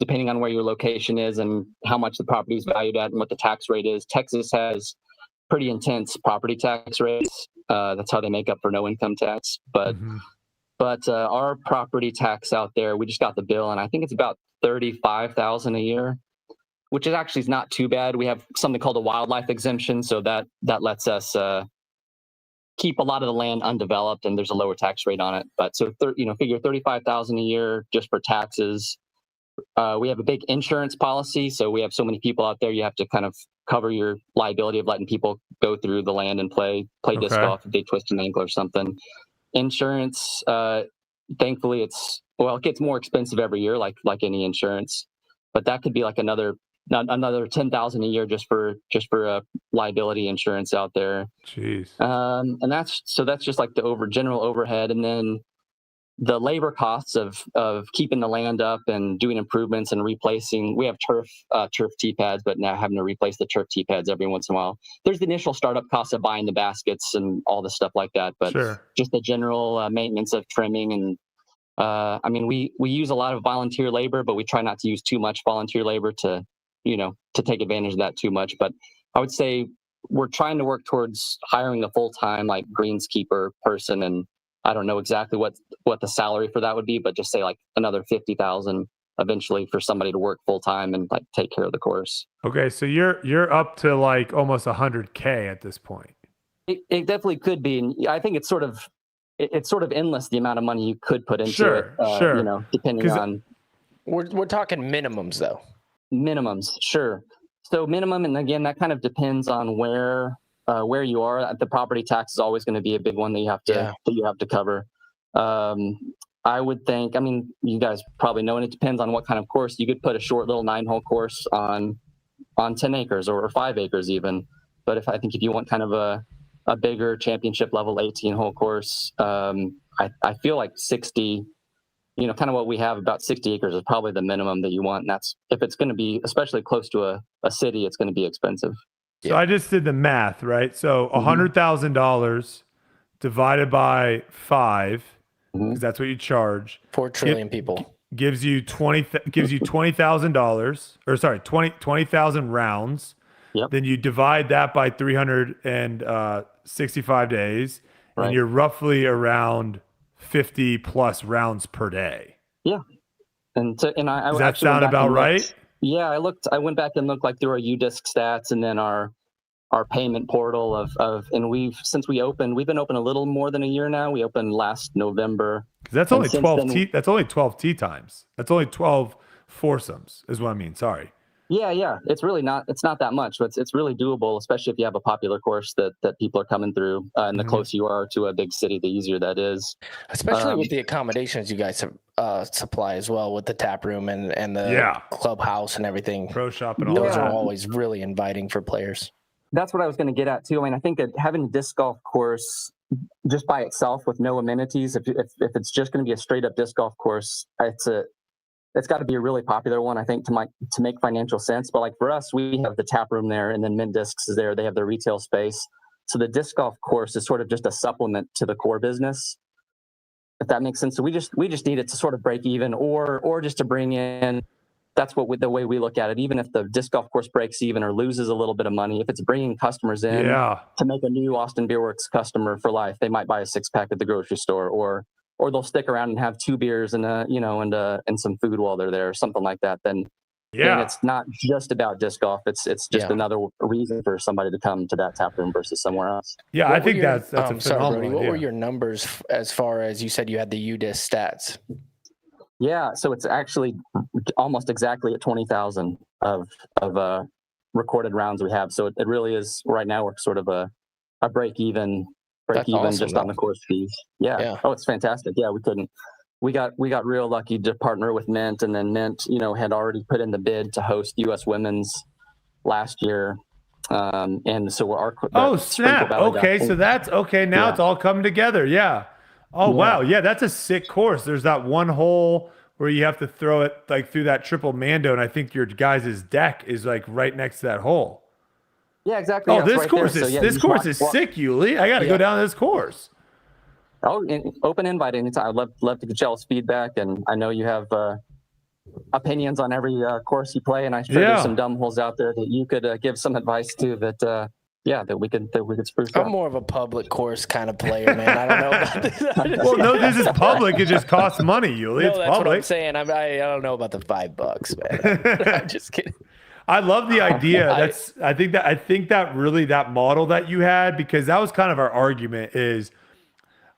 S6: depending on where your location is and how much the property is valued at and what the tax rate is. Texas has pretty intense property tax rates. That's how they make up for no income tax. But our property tax out there, we just got the bill, and I think it's about $35,000 a year, which is actually not too bad. We have something called a wildlife exemption, so that lets us keep a lot of the land undeveloped, and there's a lower tax rate on it. But so figure $35,000 a year just for taxes. We have a big insurance policy, so we have so many people out there. You have to kind of cover your liability of letting people go through the land and play disc golf if they twist an ankle or something. Insurance, thankfully, it gets more expensive every year, like any insurance. But that could be like another $10,000 a year just for liability insurance out there.
S1: Jeez.
S6: And that's just like the general overhead, and then the labor costs of keeping the land up and doing improvements and replacing. We have turf tee pads, but now having to replace the turf tee pads every once in a while. There's the initial startup costs of buying the baskets and all the stuff like that, but just the general maintenance of trimming and I mean, we use a lot of volunteer labor, but we try not to use too much volunteer labor to take advantage of that too much. But I would say we're trying to work towards hiring a full-time like greenskeeper person, and I don't know exactly what the salary for that would be, but just say like another 50,000 eventually for somebody to work full-time and like take care of the course.
S1: Okay, so you're up to like almost 100K at this point.
S6: It definitely could be, and I think it's sort of endless the amount of money you could put into it.
S1: Sure.
S6: Depending on.
S2: We're talking minimums though.
S6: Minimums, sure. So minimum, and again, that kind of depends on where you are. The property tax is always going to be a big one that you have to cover. I would think. I mean, you guys probably know, and it depends on what kind of course. You could put a short little 9-hole course on 10 acres or 5 acres even. But if you want kind of a bigger championship level 18-hole course, I feel like 60. Kind of what we have, about 60 acres is probably the minimum that you want. And that's, if it's going to be, especially close to a city, it's going to be expensive.
S1: So I just did the math, right? So $100,000 divided by 5, because that's what you charge.
S2: 4 trillion people.
S1: Gives you $20,000, or sorry, 20,000 rounds.
S6: Yep.
S1: Then you divide that by 365 days,
S6: Right.
S1: and you're roughly around 50 plus rounds per day.
S6: Yeah. And I
S1: Does that sound about right?
S6: Yeah, I went back and looked like through our UDisc stats and then our payment portal and we've been open a little more than a year now. We opened last November.
S1: That's only 12 that's only 12 tee times. That's only 12 foursomes is what I mean. Sorry.
S6: Yeah. It's not that much, but it's really doable, especially if you have a popular course that people are coming through. And the closer you are to a big city, the easier that is.
S2: Especially with the accommodations you guys supply as well, with the tap room and the clubhouse and everything.
S1: Pro shop and all
S2: Those
S1: that.
S2: are always really inviting for players.
S6: That's what I was going to get at too. I mean, I think that having a disc golf course just by itself with no amenities, if it's just going to be a straight up disc golf course, it's got to be a really popular one, I think, to make financial sense. But like for us, we have the tap room there, and then Mint Discs is there. They have their retail space. So the disc golf course is sort of just a supplement to the core business, if that makes sense. So we just need it to sort of break even, or just to bring in. That's the way we look at it. Even if the disc golf course breaks even or loses a little bit of money, if it's bringing customers in to make a new Austin Beer Works customer for life, they might buy a 6-pack at the grocery store, or they'll stick around and have 2 beers and some food while they're there, or something like that. Then it's not just about disc golf. It's just another reason for somebody to come to that tap room versus somewhere else.
S1: Yeah, I think that's a
S2: sorry,
S1: phenomenal
S2: Brody, what
S1: idea.
S2: were your numbers as far as you said you had the UDisc stats?
S6: Yeah, so it's actually almost exactly at 20,000 of recorded rounds we have. So it really is, right now we're sort of a break even
S2: Awesome,
S6: just on the course fees. Yeah. Oh, it's fantastic. Yeah, we got real lucky to partner with Mint, and then Mint, had already put in the bid to host U.S. Women's last year. And so
S1: snap. Okay, so that's okay. Now it's all come together. Yeah. Oh, wow. Yeah, that's a sick course. There's that one hole where you have to throw it like through that triple Mando, and I think your guys' deck is like right next to that hole.
S6: Yeah, exactly.
S1: Oh, this course is sick, Yuli. I got to go down this course.
S6: Oh, open invite anytime. I'd love to get y'all's feedback, and I know you have opinions on every course you play, and I'm sure there's some dumb holes out there that you could give some advice to that we could spruce up.
S2: I'm more of a public course kind of player, man. I don't know about this.
S1: Well, no, this is public. It just costs money, Yuli. It's
S2: that's
S1: public.
S2: what I'm saying. I don't know about the $5, man. I'm just kidding.
S1: I love the idea. I think that really, that model that you had, because that was kind of our argument, is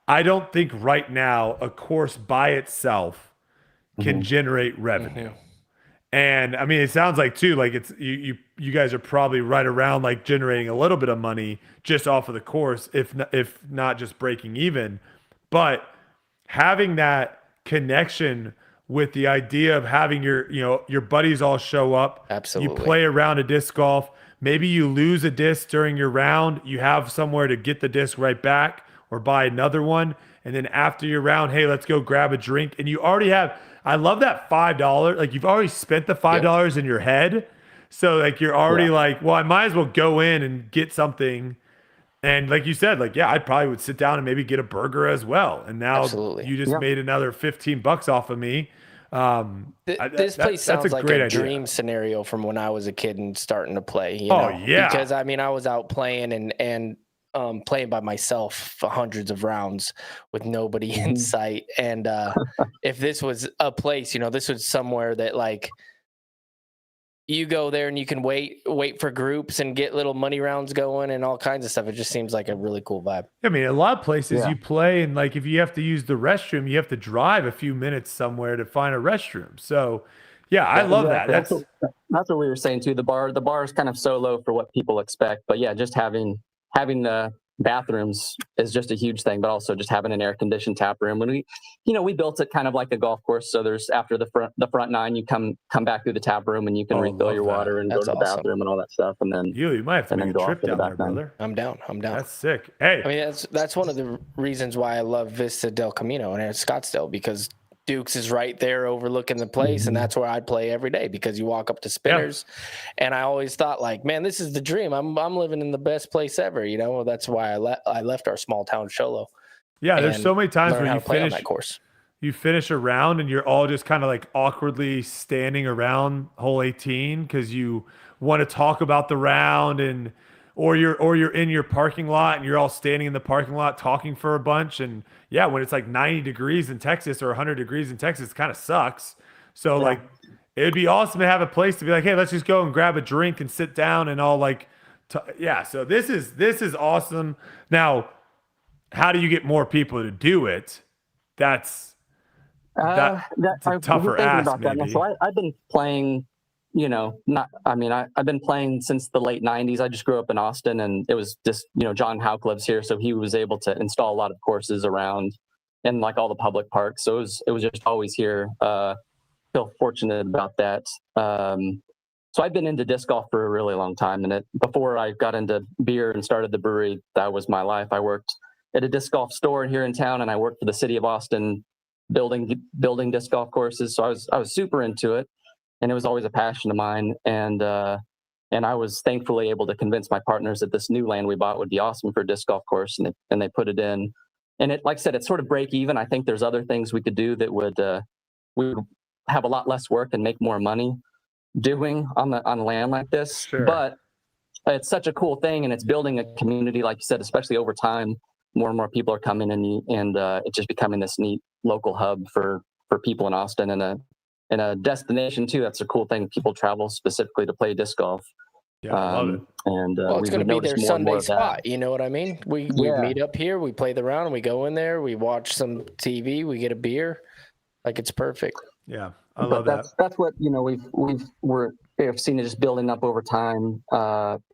S1: I don't think right now a course by itself can generate revenue. And I mean, it sounds like too, like it's you guys are probably right around like generating a little bit of money just off of the course, if not just breaking even. But having that connection with the idea of having your buddies all show up,
S2: absolutely,
S1: you play a round of disc golf. Maybe you lose a disc during your round. You have somewhere to get the disc right back or buy another one. And then after your round, hey, let's go grab a drink. And you already have, I love that $5. Like you've already spent the $5 in your head. So like you're already like, well, I might as well go in and get something And like you said, like, yeah, I probably would sit down and maybe get a burger as well. And now
S2: Absolutely.
S1: you just
S6: Yeah.
S1: made another $15 off of me.
S2: This place
S1: that's
S2: sounds like
S1: great
S2: a
S1: idea.
S2: dream scenario from when I was a kid and starting to play. You
S1: Oh,
S2: know?
S1: yeah.
S2: Because I mean, I was out playing and playing by myself for hundreds of rounds with nobody in sight. And if this was a place, you know, this was somewhere that like you go there and you can wait for groups and get little money rounds going and all kinds of stuff. It just seems like a really cool vibe.
S1: I mean, a lot of places
S6: Yeah.
S1: you play, and like if you have to use the restroom, you have to drive a few minutes somewhere to find a restroom. So, yeah, I love that.
S6: Exactly. That's what we were saying too. The bar is kind of so low for what people expect, but yeah, just having the bathrooms is just a huge thing, but also just having an air conditioned tap room. When we built it kind of like a golf course, so there's after the front nine, you come back through the tap room and you can refill
S1: love
S6: your
S1: that.
S6: water and
S2: That's
S6: go to the
S2: awesome.
S6: bathroom and all that stuff, and then
S1: You might have to
S6: and then
S1: make a
S6: go
S1: trip
S6: off to the
S1: down there,
S6: back nine.
S1: brother.
S2: I'm down.
S1: That's sick. Hey,
S2: I mean, that's one of the reasons why I love Vista del Camino and Scottsdale, because Duke's is right there overlooking the place, and that's where I'd play every day because you walk up to Spinners, and I always thought like, man, this is the dream. I'm living in the best place ever. You know, that's why I left our small town Sholo.
S1: yeah, there's
S2: and
S1: so many times
S2: learn
S1: when
S2: how
S1: you
S2: to play on
S1: finish
S2: that course.
S1: you finish a round and you're all just kind of like awkwardly standing around hole 18 because you want to talk about the round, and or you're in your parking lot and you're all standing in the parking lot talking for a bunch. And yeah, when it's like 90 degrees in Texas or 100 degrees in Texas, it kind of sucks. So like it would be awesome to have a place to be like, hey, let's just go and grab a drink and sit down and all like yeah. So this is awesome. Now, how do you get more people to do it? That's a tougher ask, maybe.
S6: So I've been playing, I've been playing since the late 90s. I just grew up in Austin, and it was just, John Houck lives here, so he was able to install a lot of courses around in like all the public parks. So it was just always here. Feel fortunate about that. So I've been into disc golf for a really long time, and before I got into beer and started the brewery, that was my life. I worked at a disc golf store here in town, and I worked for the city of Austin building disc golf courses. So I was super into it, and it was always a passion of mine. And I was thankfully able to convince my partners that this new land we bought would be awesome for a disc golf course, and they put it in. And it, like I said, it's sort of break even. I think there's other things we could do that would we would have a lot less work and make more money doing on land like this.
S1: Sure.
S6: But it's such a cool thing, and it's building a community, like you said, especially over time. More and more people are coming in, and it's just becoming this neat local hub for people in Austin, and a destination too. That's a cool thing. People travel specifically to play disc golf.
S1: Yeah, I love it.
S6: And
S2: It's going to be their Sunday spot. You know what I mean? We meet up here, we play the round, we go in there, we watch some TV, we get a beer. Like, it's perfect.
S1: Yeah, I love that.
S6: That's what we've seen it just building up over time.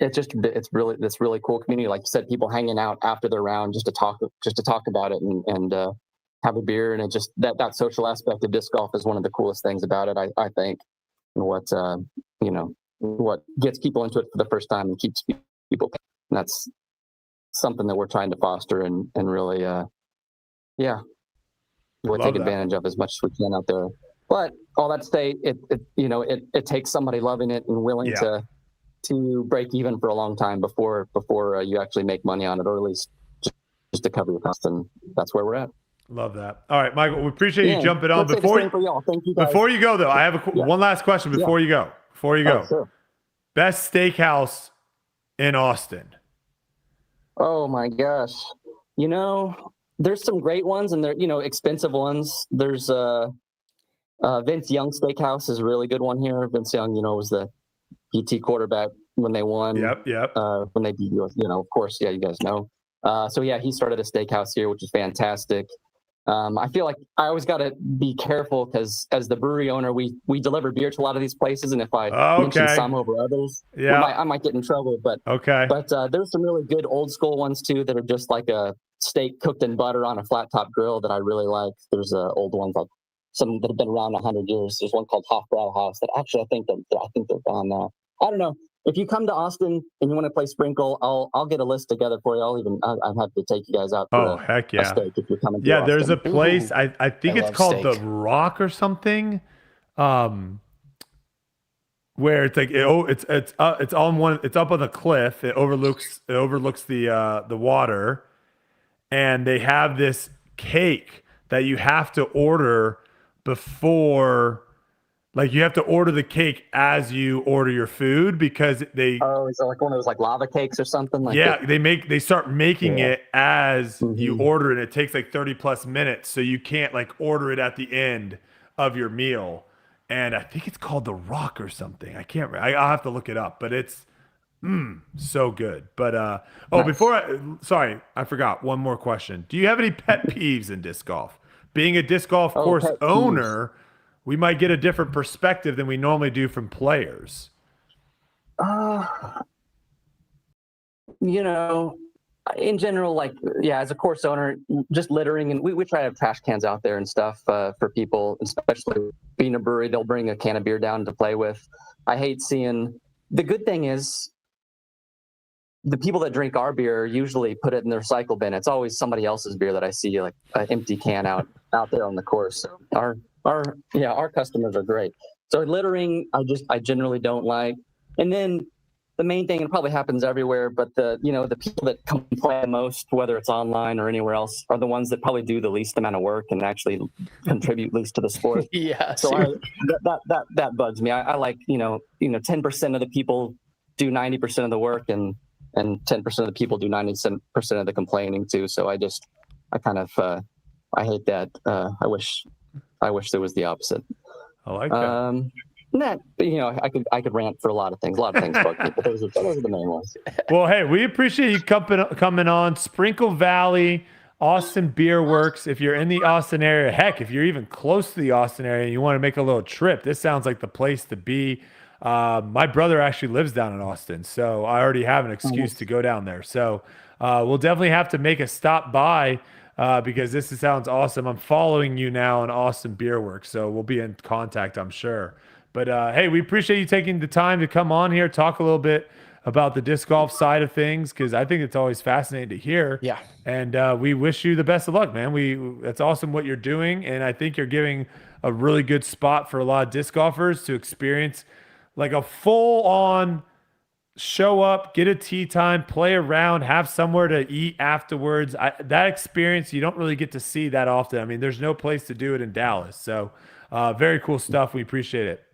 S6: It's really cool community. Like you said, people hanging out after their round just to talk about it and have a beer. And it just that social aspect of disc golf is one of the coolest things about it. I think, and what gets people into it for the first time and keeps people. And that's something that we're trying to foster and really, we'll take advantage of as much as we can out there. But all that to say, it takes somebody loving it and willing to break even for a long time before you actually make money on it, or at least just to cover your costs. And that's where we're at.
S1: Love that. All right, Michael, we appreciate you jumping on.
S6: Thank you, guys.
S1: Before you go, though, I have one last question before you go.
S6: Sure.
S1: Best steakhouse in Austin?
S6: Oh my gosh. There's some great ones, and they're, expensive ones. There's Vince Young Steakhouse is a really good one here. Vince Young, was the PT quarterback when they won.
S1: Yep.
S6: When they beat, of course, you guys know. So yeah, he started a steakhouse here, which is fantastic. I feel like I always got to be careful because as the brewery owner, we deliver beer to a lot of these places, and if I mention some over others, I might get in trouble. But there's some really good old school ones too that are just like a steak cooked in butter on a flat top grill that I really like. There's old ones like some that have been around 100 years. There's one called Hofbrauhaus that actually I think they're gone now. I don't know. If you come to Austin and you want to play Sprinkle, I'll get a list together for you. I'm happy to take you guys out.
S1: Heck yeah!
S6: A steak if you're coming.
S1: Yeah,
S6: to
S1: there's a
S6: Austin.
S1: place. I think it's called
S2: steak.
S1: The Rock or something. What where it's like it's up on the cliff. It overlooks the water, and they have this cake that you have to order before. Like you have to order the cake as you order your food because they.
S6: Oh, is it like one of those like lava cakes or something? Like
S1: Yeah, they start making it as you
S6: Mhm.
S1: order it. It takes like 30 plus minutes, so you can't like order it at the end of your meal. And I think it's called the Rock or something. I can't. I'll have to look it up, but it's so good. But
S6: Nice.
S1: sorry, I forgot one more question. Do you have any pet peeves in disc golf? Being a disc golf
S6: Oh,
S1: course
S6: pet peeves.
S1: owner, we might get a different perspective than we normally do from players.
S6: Uh, you know, in general, like, yeah, as a course owner, just littering, and we try to have trash cans out there and stuff for people, especially being a brewery, they'll bring a can of beer down to play with. I hate seeing, the good thing is the people that drink our beer usually put it in the recycle bin. It's always somebody else's beer that I see, like an empty can out there on the course. So our customers are great. So littering, I generally don't like. And then the main thing, it probably happens everywhere, but the people that complain the most, whether it's online or anywhere else, are the ones that probably do the least amount of work and actually contribute least to the sport.
S2: Yeah.
S6: So that bugs me. I like 10% of the people do 90% of the work, and 10% of the people do 90% of the complaining too. So I hate that. I wish there was the opposite.
S1: I like that.
S6: I could rant for a lot of things. A lot of things bug me, but those are the main ones.
S1: Well, hey, we appreciate you coming on. Sprinkle Valley, Austin Beer Works. If you're in the Austin area, heck, if you're even close to the Austin area and you want to make a little trip, this sounds like the place to be. My brother actually lives down in Austin, so I already have an excuse to go down there. So we'll definitely have to make a stop by because this sounds awesome. I'm following you now on Austin Beer Works, so we'll be in contact, I'm sure. But hey, we appreciate you taking the time to come on here, talk a little bit about the disc golf side of things, because I think it's always fascinating to hear.
S2: Yeah.
S1: And we wish you the best of luck, man. That's awesome what you're doing, and I think you're giving a really good spot for a lot of disc golfers to experience like a full-on show up, get a tee time, play around, have somewhere to eat afterwards. That experience you don't really get to see that often. I mean, there's no place to do it in Dallas. So very cool stuff. We appreciate it.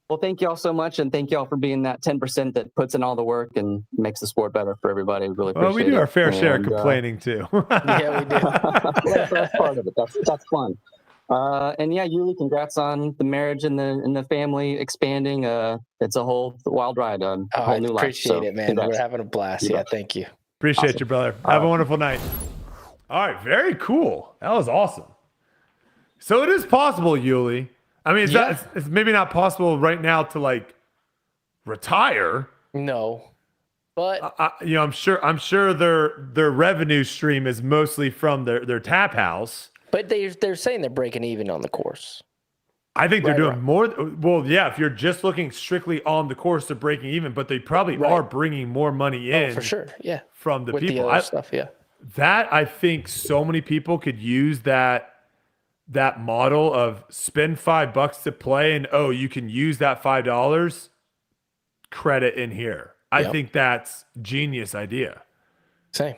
S6: Well, thank you all so much, and thank you all for being that 10% that puts in all the work and makes the sport better for everybody. Really appreciate it.
S1: Well, we do our fair share of
S6: And,
S1: complaining too.
S2: Yeah, we do.
S6: that's part of it. That's fun. And yeah, Yuli, congrats on the marriage and the family expanding. It's a whole wild ride. A whole new life.
S2: Appreciate it, man.
S6: Congrats.
S2: We're having a blast. Yeah, thank you.
S1: Appreciate
S6: Awesome.
S1: you, brother. Have a wonderful night. All right, very cool. That was awesome. So it is possible, Yuli. I mean, it's maybe not possible right now to like retire.
S2: No, but
S1: I'm sure their revenue stream is mostly from their tap house.
S2: but they're saying they're breaking even on the course.
S1: I think they're
S2: Right,
S1: doing
S2: right.
S1: more. Well, yeah, if you're just looking strictly on the course, they're breaking even, but they probably
S2: Right.
S1: are bringing more money in
S2: For sure. Yeah.
S1: from the
S2: With
S1: people.
S2: the other stuff. Yeah.
S1: That I think so many people could use that model of spend $5 to play and you can use that $5 credit in here. I
S2: Yep.
S1: think that's genius idea.
S2: Same.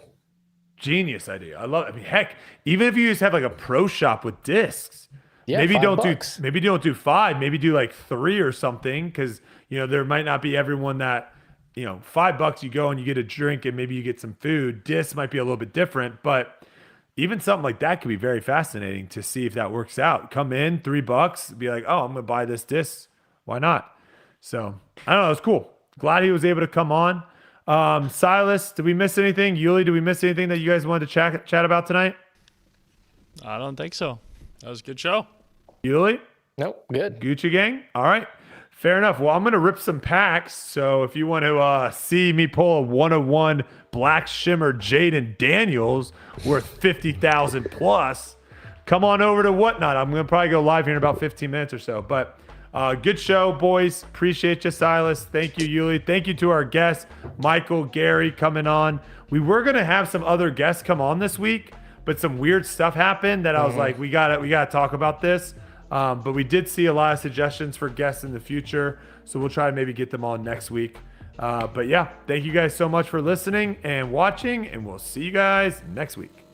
S1: Genius idea. I love it. I mean, heck, even if you just have like a pro shop with discs,
S2: Yeah.
S1: maybe don't
S2: $5.
S1: do 5, maybe do like 3 or something, because there might not be everyone that $5 you go and you get a drink and maybe you get some food. Discs might be a little bit different, but even something like that could be very fascinating to see if that works out. Come in $3, be like, oh, I'm gonna buy this disc. Why not? So I don't know. It's cool. Glad he was able to come on. Silas, did we miss anything? Yuli, did we miss anything that you guys wanted to chat about tonight?
S3: I don't think so. That was a good show.
S1: Yuli,
S2: Nope. Good.
S1: Gucci gang. All right. Fair enough. Well, I'm going to rip some packs. So if you want to see me pull a 101 Black Shimmer Jaden Daniels worth 50,000 plus, come on over to Whatnot. I'm going to probably go live here in about 15 minutes or so. But good show, boys. Appreciate you, Silas. Thank you, Yuli. Thank you to our guests, Michael, Gary, coming on. We were going to have some other guests come on this week, but some weird stuff happened that I was like, we gotta talk about this. But we did see a lot of suggestions for guests in the future, so we'll try to maybe get them on next week. But yeah, thank you guys so much for listening and watching, and we'll see you guys next week.